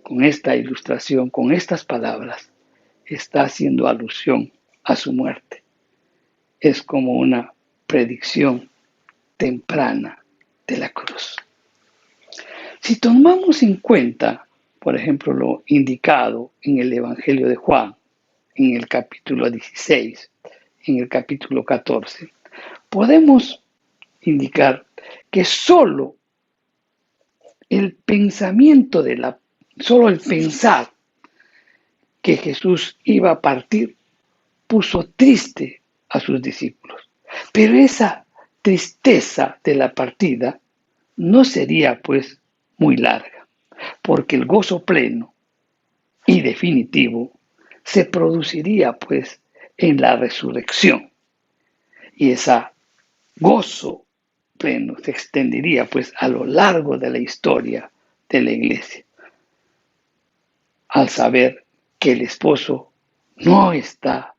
Speaker 2: con esta ilustración, con estas palabras, está haciendo alusión a su muerte. Es como una predicción temprana de la cruz. Si tomamos en cuenta, por ejemplo, lo indicado en el Evangelio de Juan, en el capítulo 16, en el capítulo 14, podemos indicar que solo el pensamiento solo el pensar que Jesús iba a partir puso triste a sus discípulos. Pero esa tristeza de la partida no sería pues muy larga, porque el gozo pleno y definitivo se produciría pues en la resurrección. Y ese gozo pleno se extendería pues a lo largo de la historia de la iglesia, al saber que el esposo no está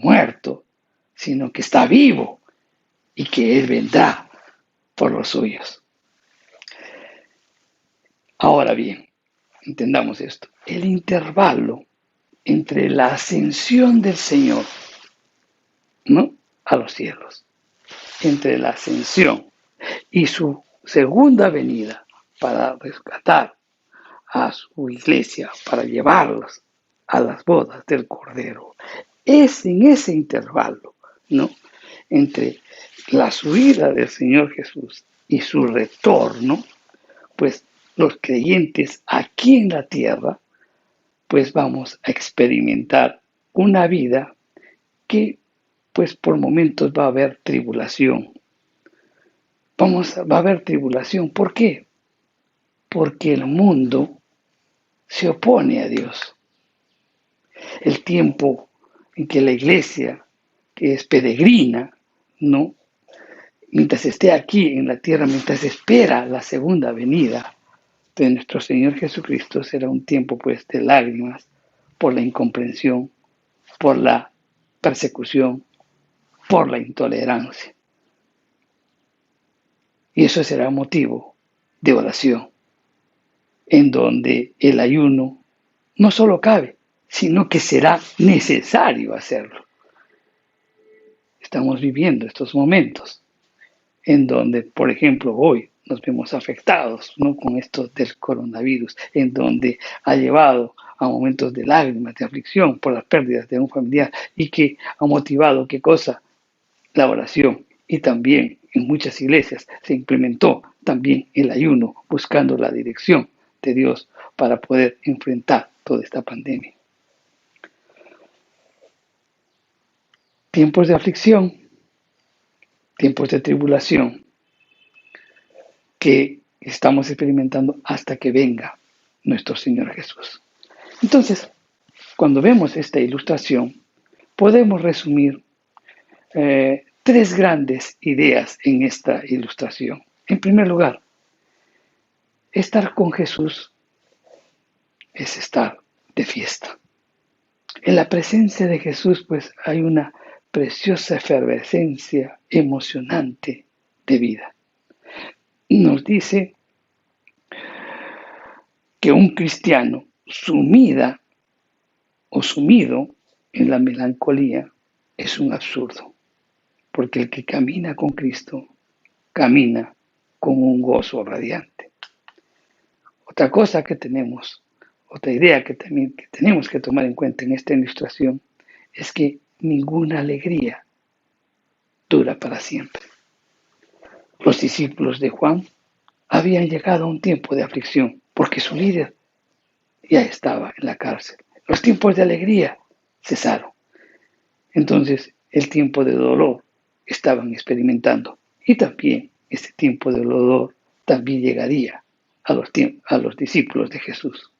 Speaker 2: muerto, sino que está vivo y que Él vendrá por los suyos. Ahora bien, entendamos esto. El intervalo entre la ascensión del Señor, ¿no?, a los cielos, entre la ascensión y su segunda venida para rescatar a su iglesia, para llevarlos a las bodas del Cordero, es en ese intervalo, ¿no?, entre la subida del Señor Jesús y su retorno, pues los creyentes aquí en la tierra, pues vamos a experimentar una vida que pues por momentos va a haber tribulación. Va a haber tribulación. ¿Por qué? Porque el mundo se opone a Dios. El tiempo en que la iglesia, que es peregrina, ¿no?, mientras esté aquí en la tierra, mientras espera la segunda venida de nuestro Señor Jesucristo, será un tiempo pues de lágrimas por la incomprensión, por la persecución, por la intolerancia. Y eso será motivo de oración, en donde el ayuno no solo cabe, sino que será necesario hacerlo. Estamos viviendo estos momentos en donde, por ejemplo, hoy nos vemos afectados, ¿no?, con esto del coronavirus, en donde ha llevado a momentos de lágrimas, de aflicción por las pérdidas de un familiar y que ha motivado, ¿qué cosa? La oración. Y también en muchas iglesias se implementó también el ayuno, buscando la dirección de Dios para poder enfrentar toda esta pandemia. Tiempos de aflicción, tiempos de tribulación que estamos experimentando hasta que venga nuestro Señor Jesús. Entonces, cuando vemos esta ilustración, podemos resumir tres grandes ideas en esta ilustración. En primer lugar, estar con Jesús es estar de fiesta. En la presencia de Jesús, pues, hay una preciosa efervescencia emocionante de vida. Nos dice que un cristiano sumido en la melancolía es un absurdo, porque el que camina con Cristo camina con un gozo radiante. Otra idea que tenemos que tomar en cuenta en esta ilustración es que ninguna alegría dura para siempre. Los discípulos de Juan habían llegado a un tiempo de aflicción porque su líder ya estaba en la cárcel. Los tiempos de alegría cesaron. Entonces, el tiempo de dolor estaban experimentando. Y también este tiempo de dolor también llegaría a los discípulos de Jesús.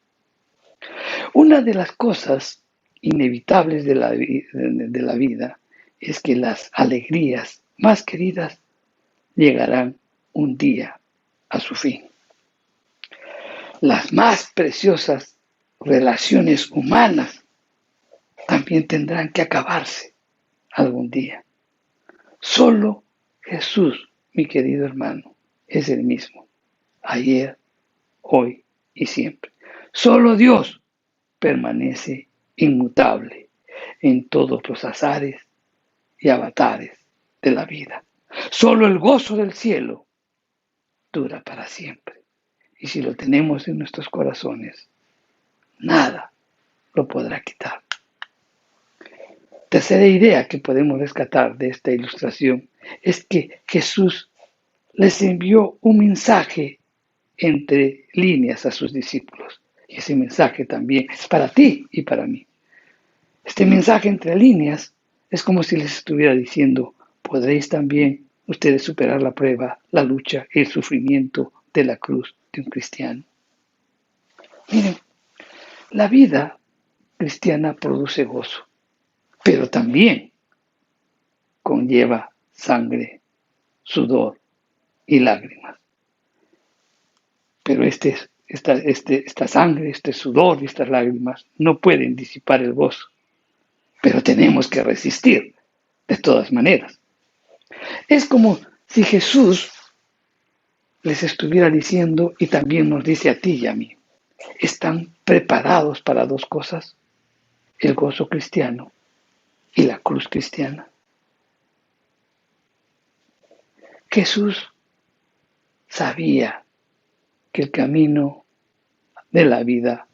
Speaker 2: Una de las cosas inevitables de la vida es que las alegrías más queridas llegarán un día a su fin. Las más preciosas relaciones humanas también tendrán que acabarse algún día. Solo Jesús, mi querido hermano, es el mismo, ayer, hoy y siempre. Solo Dios permanece inmutable en todos los azares y avatares de la vida. Solo el gozo del cielo dura para siempre. Y si lo tenemos en nuestros corazones, nada lo podrá quitar. Tercera idea que podemos rescatar de esta ilustración es que Jesús les envió un mensaje entre líneas a sus discípulos. Y ese mensaje también es para ti y para mí. Este mensaje entre líneas es como si les estuviera diciendo, podréis también ustedes superar la prueba, la lucha y el sufrimiento de la cruz de un cristiano. Miren, la vida cristiana produce gozo, pero también conlleva sangre, sudor y lágrimas. Pero esta sangre, este sudor y estas lágrimas no pueden disipar el gozo. Pero tenemos que resistir de todas maneras. Es como si Jesús les estuviera diciendo, y también nos dice a ti y a mí, ¿están preparados para dos cosas? El gozo cristiano y la cruz cristiana. Jesús sabía que el camino de la vida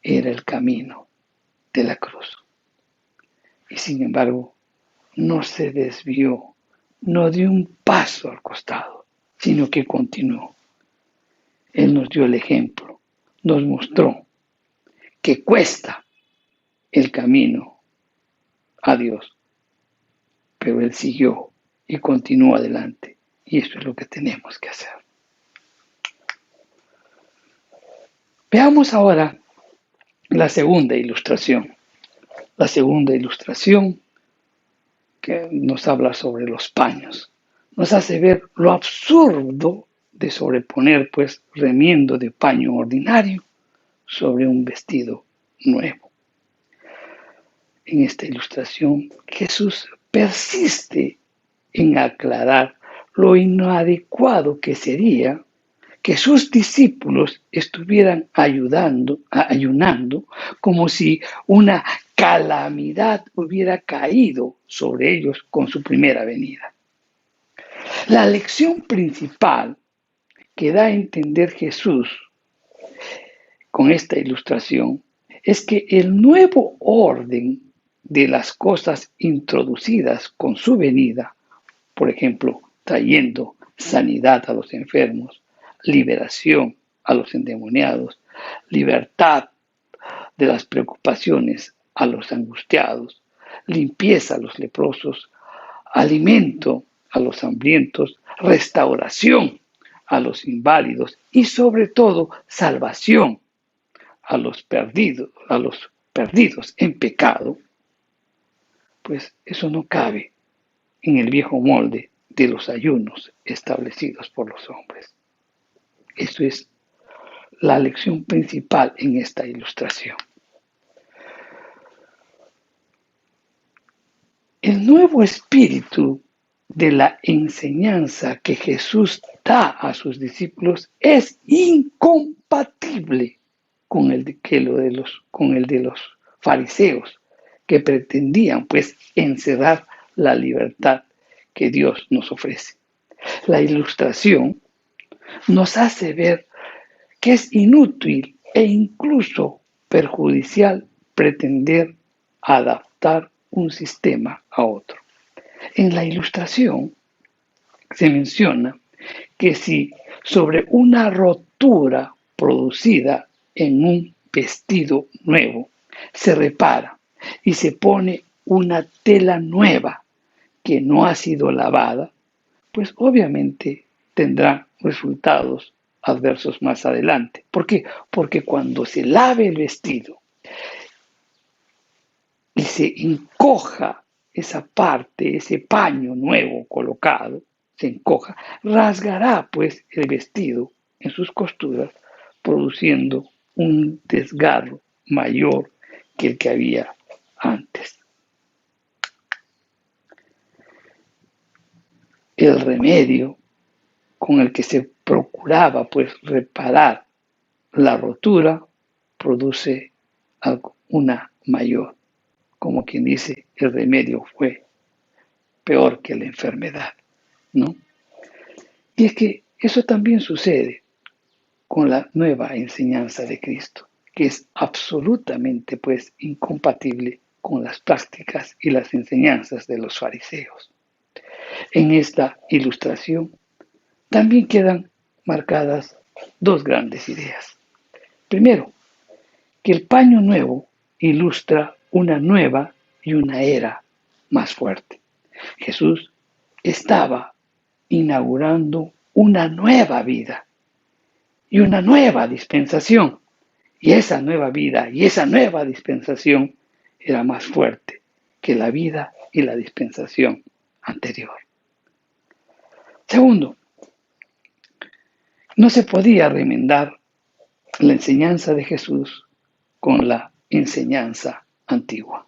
Speaker 2: era el camino de la cruz. Y sin embargo, no se desvió, no dio un paso al costado, sino que continuó. Él nos dio el ejemplo, nos mostró que cuesta el camino a Dios, pero Él siguió y continuó adelante. Y eso es lo que tenemos que hacer. Veamos ahora la segunda ilustración. La segunda ilustración que nos habla sobre los paños. Nos hace ver lo absurdo de sobreponer, pues, remiendo de paño ordinario sobre un vestido nuevo. En esta ilustración, Jesús persiste en aclarar lo inadecuado que sería que sus discípulos estuvieran ayunando como si una calamidad hubiera caído sobre ellos con su primera venida. La lección principal que da a entender Jesús con esta ilustración es que el nuevo orden de las cosas introducidas con su venida, por ejemplo, trayendo sanidad a los enfermos, liberación a los endemoniados, libertad de las preocupaciones a los angustiados, limpieza a los leprosos, alimento a los hambrientos, restauración a los inválidos y sobre todo salvación a los perdidos en pecado, pues eso no cabe en el viejo molde de los ayunos establecidos por los hombres. Eso es la lección principal en esta ilustración. El nuevo espíritu de la enseñanza que Jesús da a sus discípulos es incompatible con el de los fariseos, que pretendían, pues, encerrar la libertad que Dios nos ofrece. La ilustración nos hace ver que es inútil e incluso perjudicial pretender adaptar un sistema a otro. En la ilustración se menciona que si sobre una rotura producida en un vestido nuevo se repara y se pone una tela nueva que no ha sido lavada, pues obviamente tendrá resultados adversos más adelante. ¿Por qué? Porque cuando se lave el vestido y se encoja esa parte, ese paño nuevo colocado, se encoja, rasgará pues el vestido en sus costuras, produciendo un desgarro mayor que el que había antes. El remedio con el que se procuraba pues reparar la rotura, produce una mayor. Como quien dice, el remedio fue peor que la enfermedad, ¿no? Y es que eso también sucede con la nueva enseñanza de Cristo, que es absolutamente pues incompatible con las prácticas y las enseñanzas de los fariseos. En esta ilustración también quedan marcadas dos grandes ideas. Primero, que el paño nuevo ilustra una nueva y una era más fuerte. Jesús estaba inaugurando una nueva vida y una nueva dispensación. Y esa nueva vida y esa nueva dispensación era más fuerte que la vida y la dispensación anterior. Segundo, no se podía remendar la enseñanza de Jesús con la enseñanza antigua.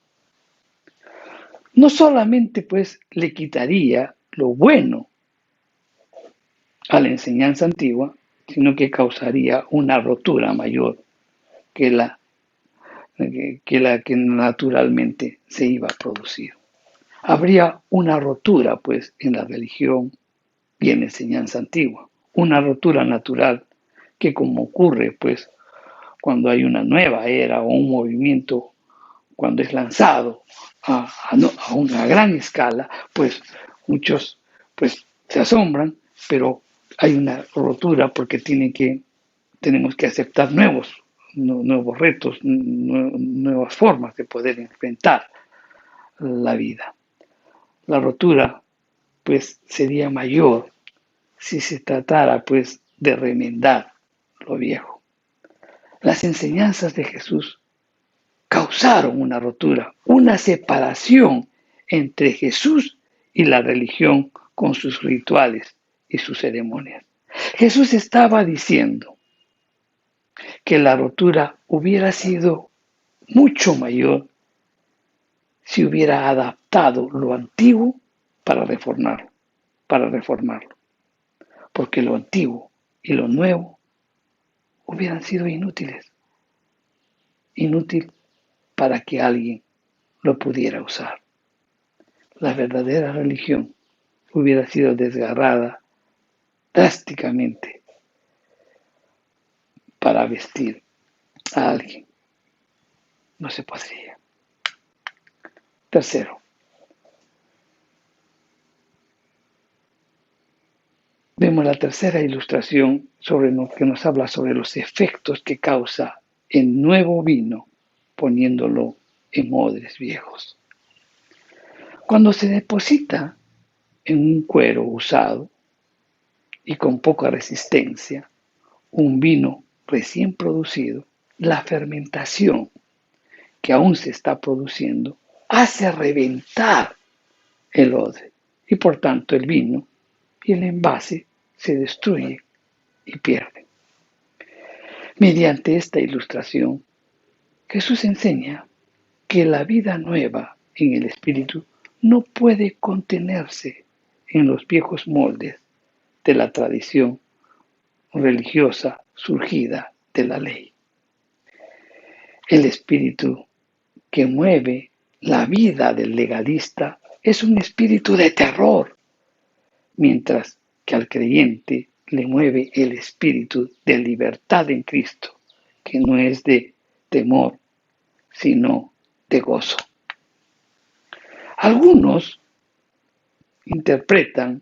Speaker 2: No solamente pues le quitaría lo bueno a la enseñanza antigua, sino que causaría una rotura mayor que la que naturalmente se iba a producir. Habría una rotura pues en la religión y en la enseñanza antigua, una rotura natural que, como ocurre pues cuando hay una nueva era o un movimiento, cuando es lanzado a una gran escala, pues muchos pues se asombran, pero hay una rotura porque tenemos que aceptar nuevos retos, nuevas formas de poder enfrentar la vida. La rotura pues sería mayor si se tratara pues de remendar lo viejo. Las enseñanzas de Jesús causaron una rotura, una separación entre Jesús y la religión con sus rituales y sus ceremonias. Jesús estaba diciendo que la rotura hubiera sido mucho mayor si hubiera adaptado lo antiguo para reformarlo, porque lo antiguo y lo nuevo hubieran sido inútil para que alguien lo pudiera usar. La verdadera religión hubiera sido desgarrada drásticamente para vestir a alguien. No se podría. Tercero, vemos la tercera ilustración sobre lo que nos habla sobre los efectos que causa el nuevo vino poniéndolo en odres viejos. Cuando se deposita en un cuero usado y con poca resistencia un vino recién producido, la fermentación que aún se está produciendo hace reventar el odre y por tanto el vino y el envase se destruyen y pierden. Mediante esta ilustración, Jesús enseña que la vida nueva en el Espíritu no puede contenerse en los viejos moldes de la tradición religiosa surgida de la ley. El espíritu que mueve la vida del legalista es un espíritu de terror, mientras que al creyente le mueve el espíritu de libertad en Cristo, que no es de temor, sino de gozo. Algunos interpretan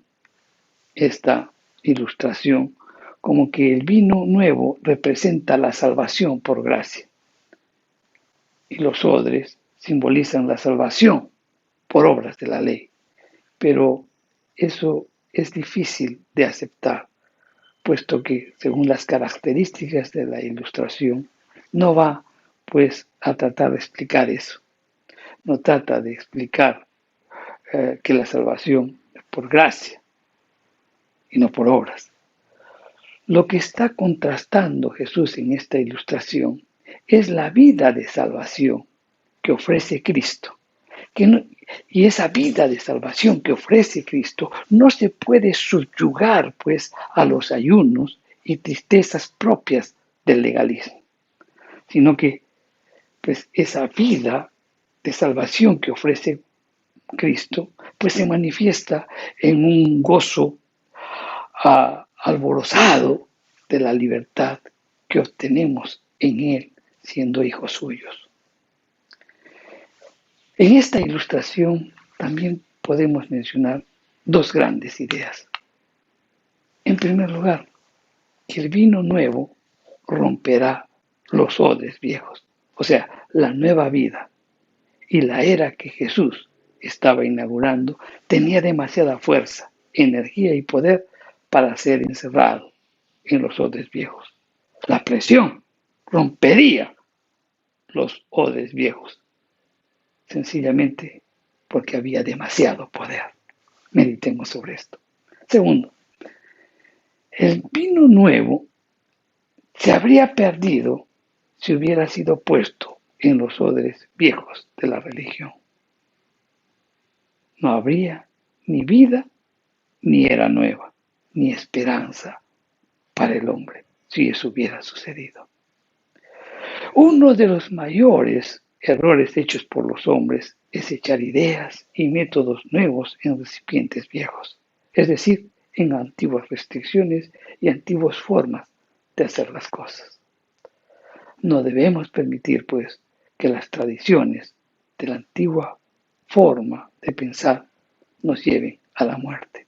Speaker 2: esta ilustración como que el vino nuevo representa la salvación por gracia y los odres simbolizan la salvación por obras de la ley. Pero eso es difícil de aceptar, puesto que según las características de la ilustración no va pues a tratar de explicar eso. No trata de explicar que la salvación es por gracia y no por obras. Lo que está contrastando Jesús en esta ilustración es la vida de salvación que ofrece Cristo. Y esa vida de salvación que ofrece Cristo no se puede subyugar pues a los ayunos y tristezas propias del legalismo, sino que pues esa vida de salvación que ofrece Cristo, pues se manifiesta en un gozo alborozado de la libertad que obtenemos en Él siendo hijos suyos. En esta ilustración también podemos mencionar dos grandes ideas. En primer lugar, que el vino nuevo romperá los odres viejos, o sea, la nueva vida. Y la era que Jesús estaba inaugurando tenía demasiada fuerza, energía y poder para ser encerrado en los odres viejos. La presión rompería los odres viejos, sencillamente porque había demasiado poder. Meditemos sobre esto. Segundo, el vino nuevo se habría perdido si hubiera sido puesto en los odres viejos de la religión. No habría ni vida, ni era nueva, ni esperanza para el hombre si eso hubiera sucedido. Uno de los mayores errores hechos por los hombres es echar ideas y métodos nuevos en recipientes viejos, es decir, en antiguas restricciones y antiguas formas de hacer las cosas. No debemos permitir, pues, que las tradiciones de la antigua forma de pensar nos lleven a la muerte.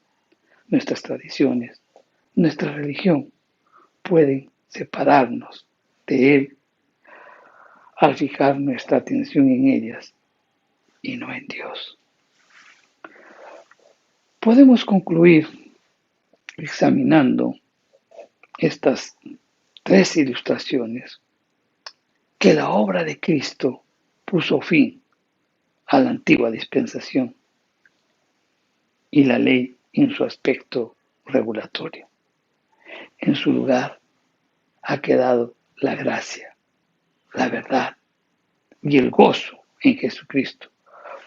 Speaker 2: Nuestras tradiciones, nuestra religión pueden separarnos de Él al fijar nuestra atención en ellas y no en Dios. Podemos concluir examinando estas tres ilustraciones que la obra de Cristo puso fin a la antigua dispensación y la ley en su aspecto regulatorio. En su lugar ha quedado la gracia, la verdad y el gozo en Jesucristo.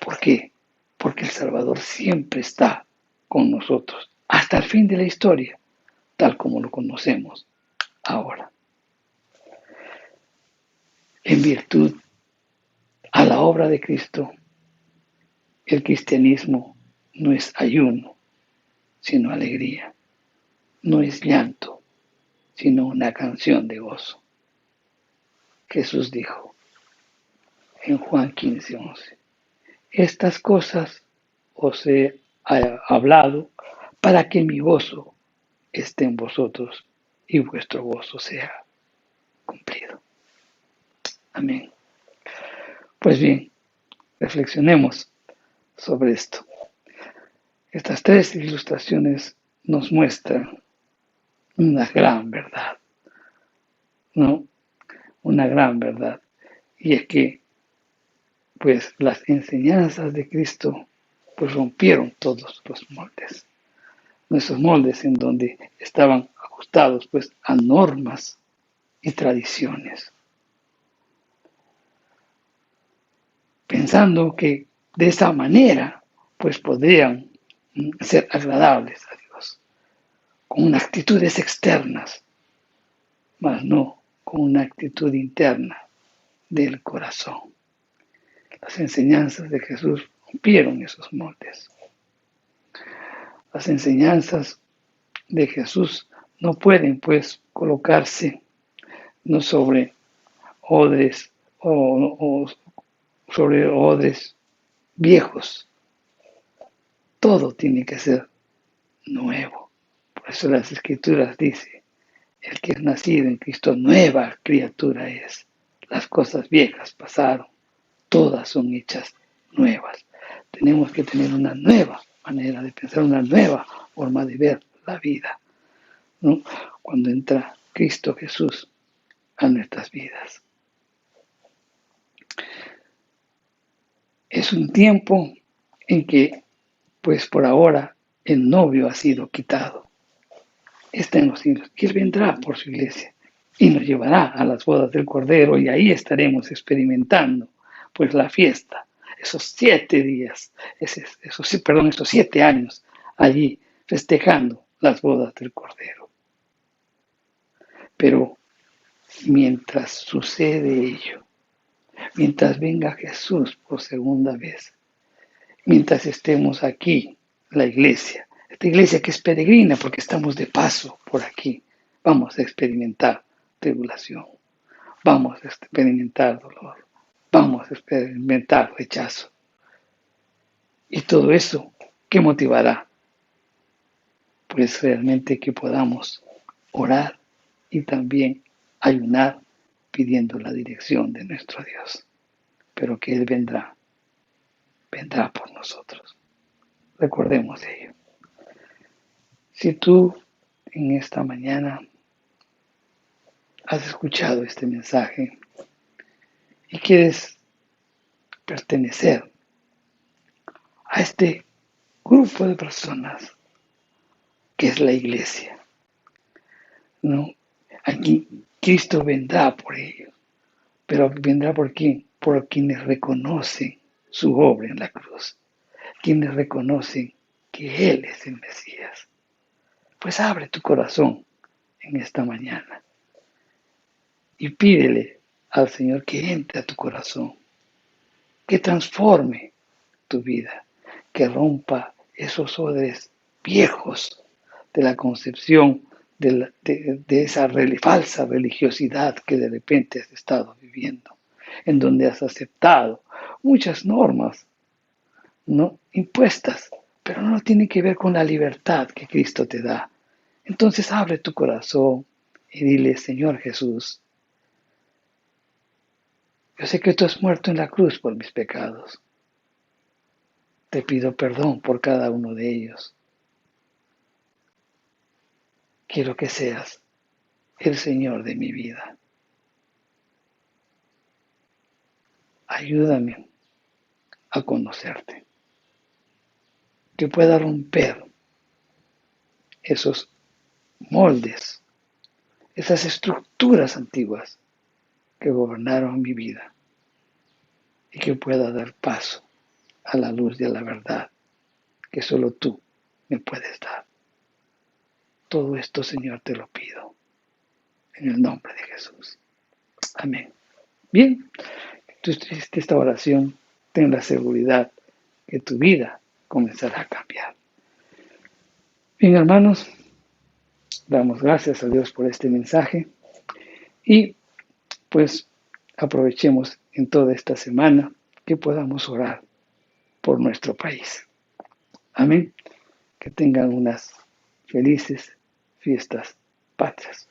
Speaker 2: ¿Por qué? Porque el Salvador siempre está con nosotros hasta el fin de la historia, tal como lo conocemos ahora. En virtud a la obra de Cristo, el cristianismo no es ayuno, sino alegría. No es llanto, sino una canción de gozo. Jesús dijo en Juan 15:11, estas cosas os he hablado para que mi gozo esté en vosotros y vuestro gozo sea cumplido. Amén. Pues bien, reflexionemos sobre esto. Estas tres ilustraciones nos muestran una gran verdad, ¿no? Una gran verdad. Y es que, pues, las enseñanzas de Cristo, pues, rompieron todos los moldes. Nuestros moldes en donde estaban ajustados, pues, a normas y tradiciones. Pensando que de esa manera, pues, podrían ser agradables a Dios, con actitudes externas, mas no con una actitud interna del corazón. Las enseñanzas de Jesús rompieron esos moldes. Las enseñanzas de Jesús no pueden, pues, colocarse no sobre odres o sobre odres viejos. Todo tiene que ser nuevo. Por eso las Escrituras dicen, el que es nacido en Cristo, nueva criatura es. Las cosas viejas pasaron, todas son hechas nuevas. Tenemos que tener una nueva manera de pensar, una nueva forma de ver la vida, ¿no? Cuando entra Cristo Jesús a nuestras vidas. Es un tiempo en que, pues por ahora, el novio ha sido quitado. Está en los cielos y Él vendrá por su iglesia y nos llevará a las bodas del Cordero y ahí estaremos experimentando, pues, la fiesta, esos 7 días, estos 7 años allí festejando las bodas del Cordero. Pero mientras sucede ello, mientras venga Jesús por segunda vez, mientras estemos aquí, la iglesia, esta iglesia que es peregrina porque estamos de paso por aquí, vamos a experimentar tribulación, vamos a experimentar dolor, vamos a experimentar rechazo. Y todo eso, ¿qué motivará? Pues realmente que podamos orar y también ayunar pidiendo la dirección de nuestro Dios. Pero que Él vendrá por nosotros. Recordemos ello. Si tú en esta mañana has escuchado este mensaje y quieres pertenecer a este grupo de personas que es la iglesia, ¿no? Aquí Cristo vendrá por ellos, pero vendrá por quién? Por quienes reconocen su obra en la cruz, quienes reconocen que Él es el Mesías. Pues abre tu corazón en esta mañana y pídele al Señor que entre a tu corazón, que transforme tu vida, que rompa esos odres viejos de la concepción de esa falsa religiosidad que de repente has estado viviendo, en donde has aceptado muchas normas, ¿no?, impuestas, pero no tiene que ver con la libertad que Cristo te da. Entonces abre tu corazón y dile: Señor Jesús, yo sé que tú has muerto en la cruz por mis pecados. Te pido perdón por cada uno de ellos. Quiero que seas el Señor de mi vida. Ayúdame a conocerte, que pueda romper esos moldes, esas estructuras antiguas que gobernaron mi vida y que pueda dar paso a la luz de la verdad que solo tú me puedes dar. Todo esto, Señor, te lo pido en el nombre de Jesús. Amén. Bien, tú hiciste esta oración, ten la seguridad que tu vida comenzará a cambiar. Bien, hermanos, damos gracias a Dios por este mensaje y pues aprovechemos en toda esta semana que podamos orar por nuestro país. Amén. Que tengan unas felices fiestas patrias.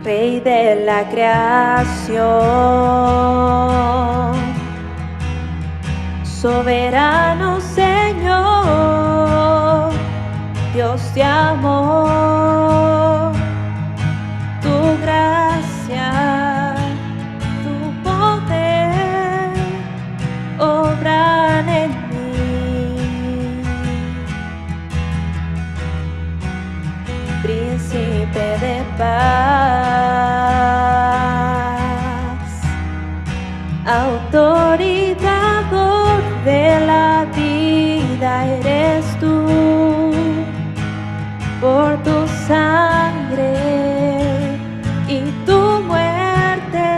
Speaker 1: Rey de la creación, soberano Señor, Dios de amor, tu gracia, tu poder obran en mí. Príncipe de paz, autoridad de la vida eres tú, por tu sangre y tu muerte,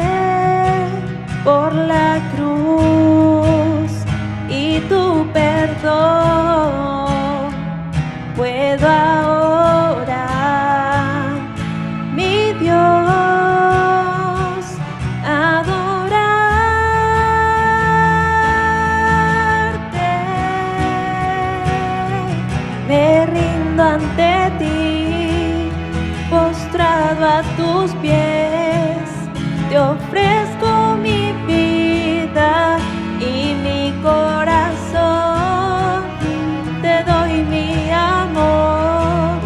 Speaker 1: por la cruz y tu perdón, puedo ahora, mi Dios, adorar. te ofrezco mi vida y mi corazón, te doy mi amor,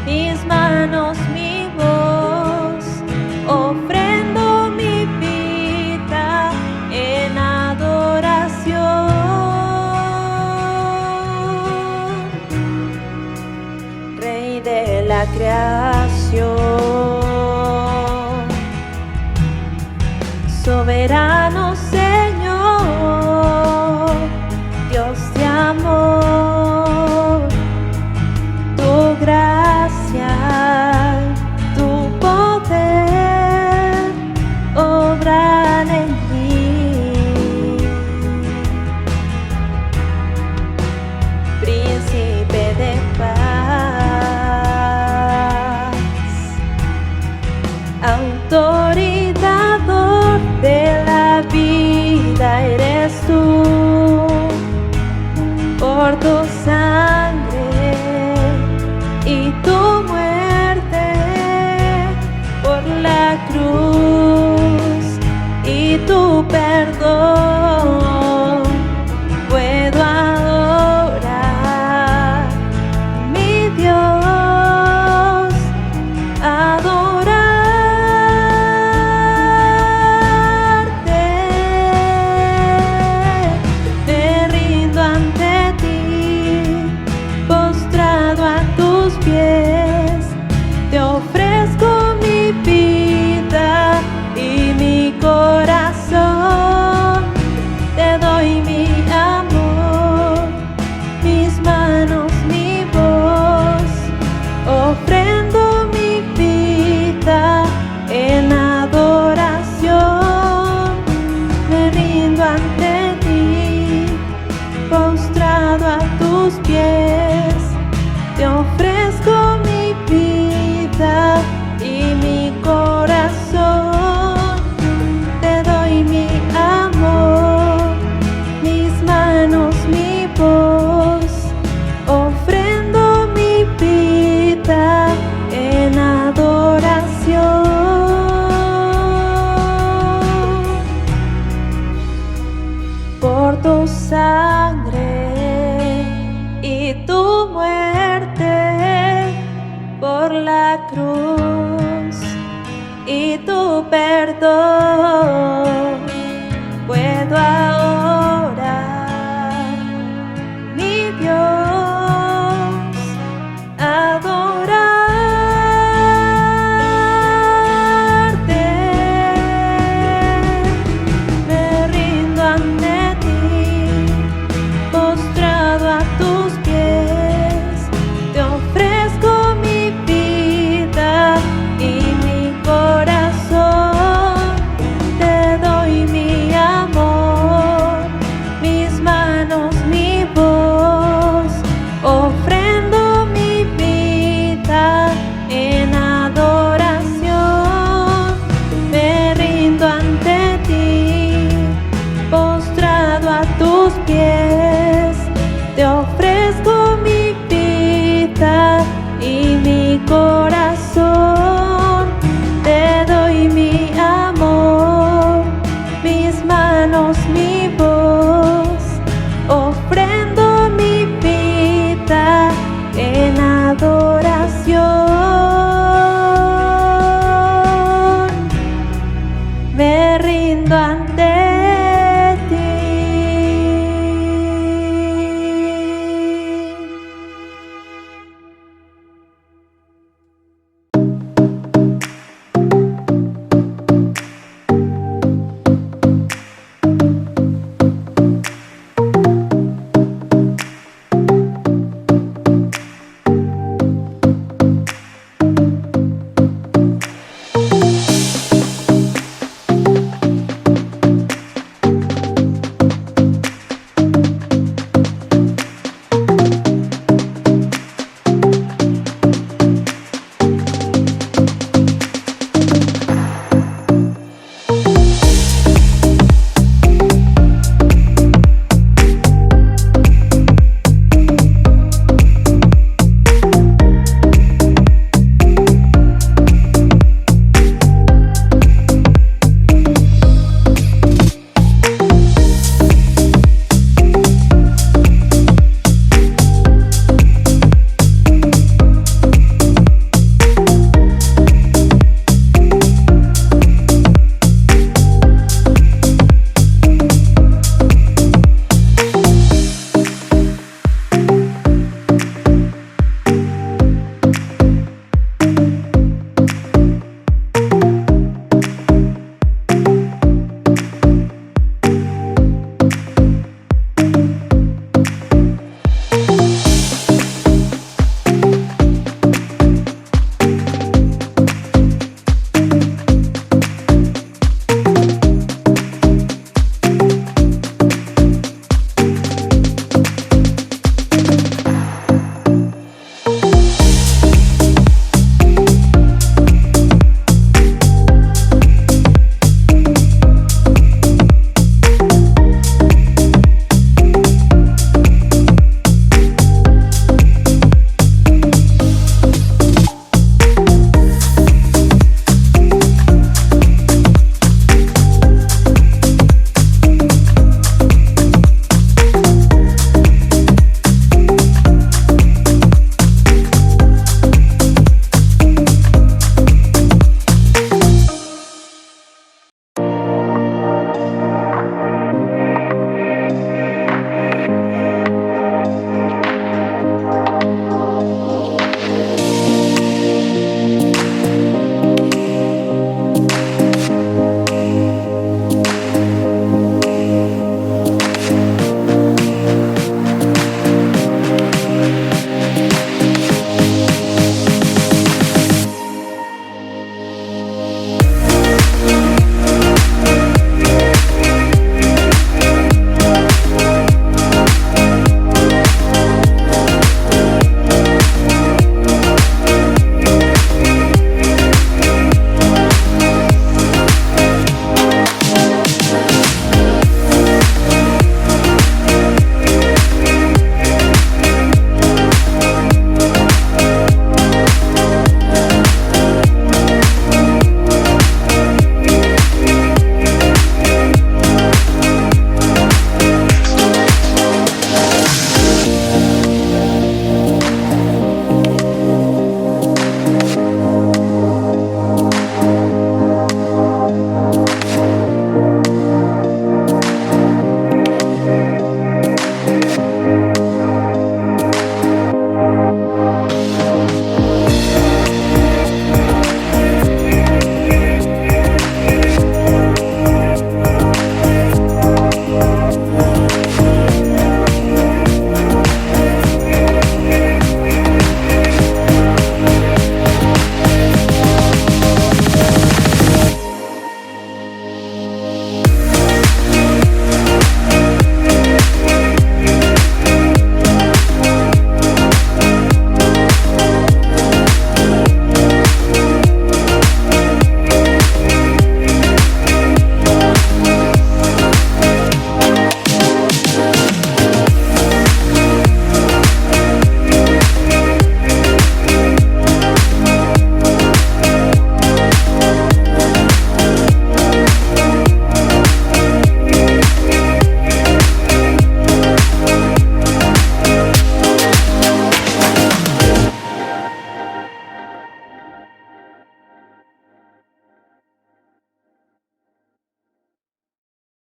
Speaker 1: mis manos, mi voz, ofrendo mi vida en adoración. Rey de la creación, soberano Señor, Dios de amor, tu gracia, tu poder obran en mí. Príncipe de paz, autoridador de la vida eres tú, por tu sangre y tu muerte, por la cruz y tu perdón, puedo adorar, mi Dios, adorarte. Me rindo ante ti, postrado a tus pies, te ofrezco mi vida y mi corazón, te doy mi amor, mis manos, mi voz, ofrendo mi vida en adoración. Me rindo ante ti, postrado a tus pies, te ofrezco mi vida y mi corazón, te doy mi amor, mis manos, mi voz, ofrendo mi vida en adoración. Por tu sangre y tu muerte, por la cruz y tu perdón,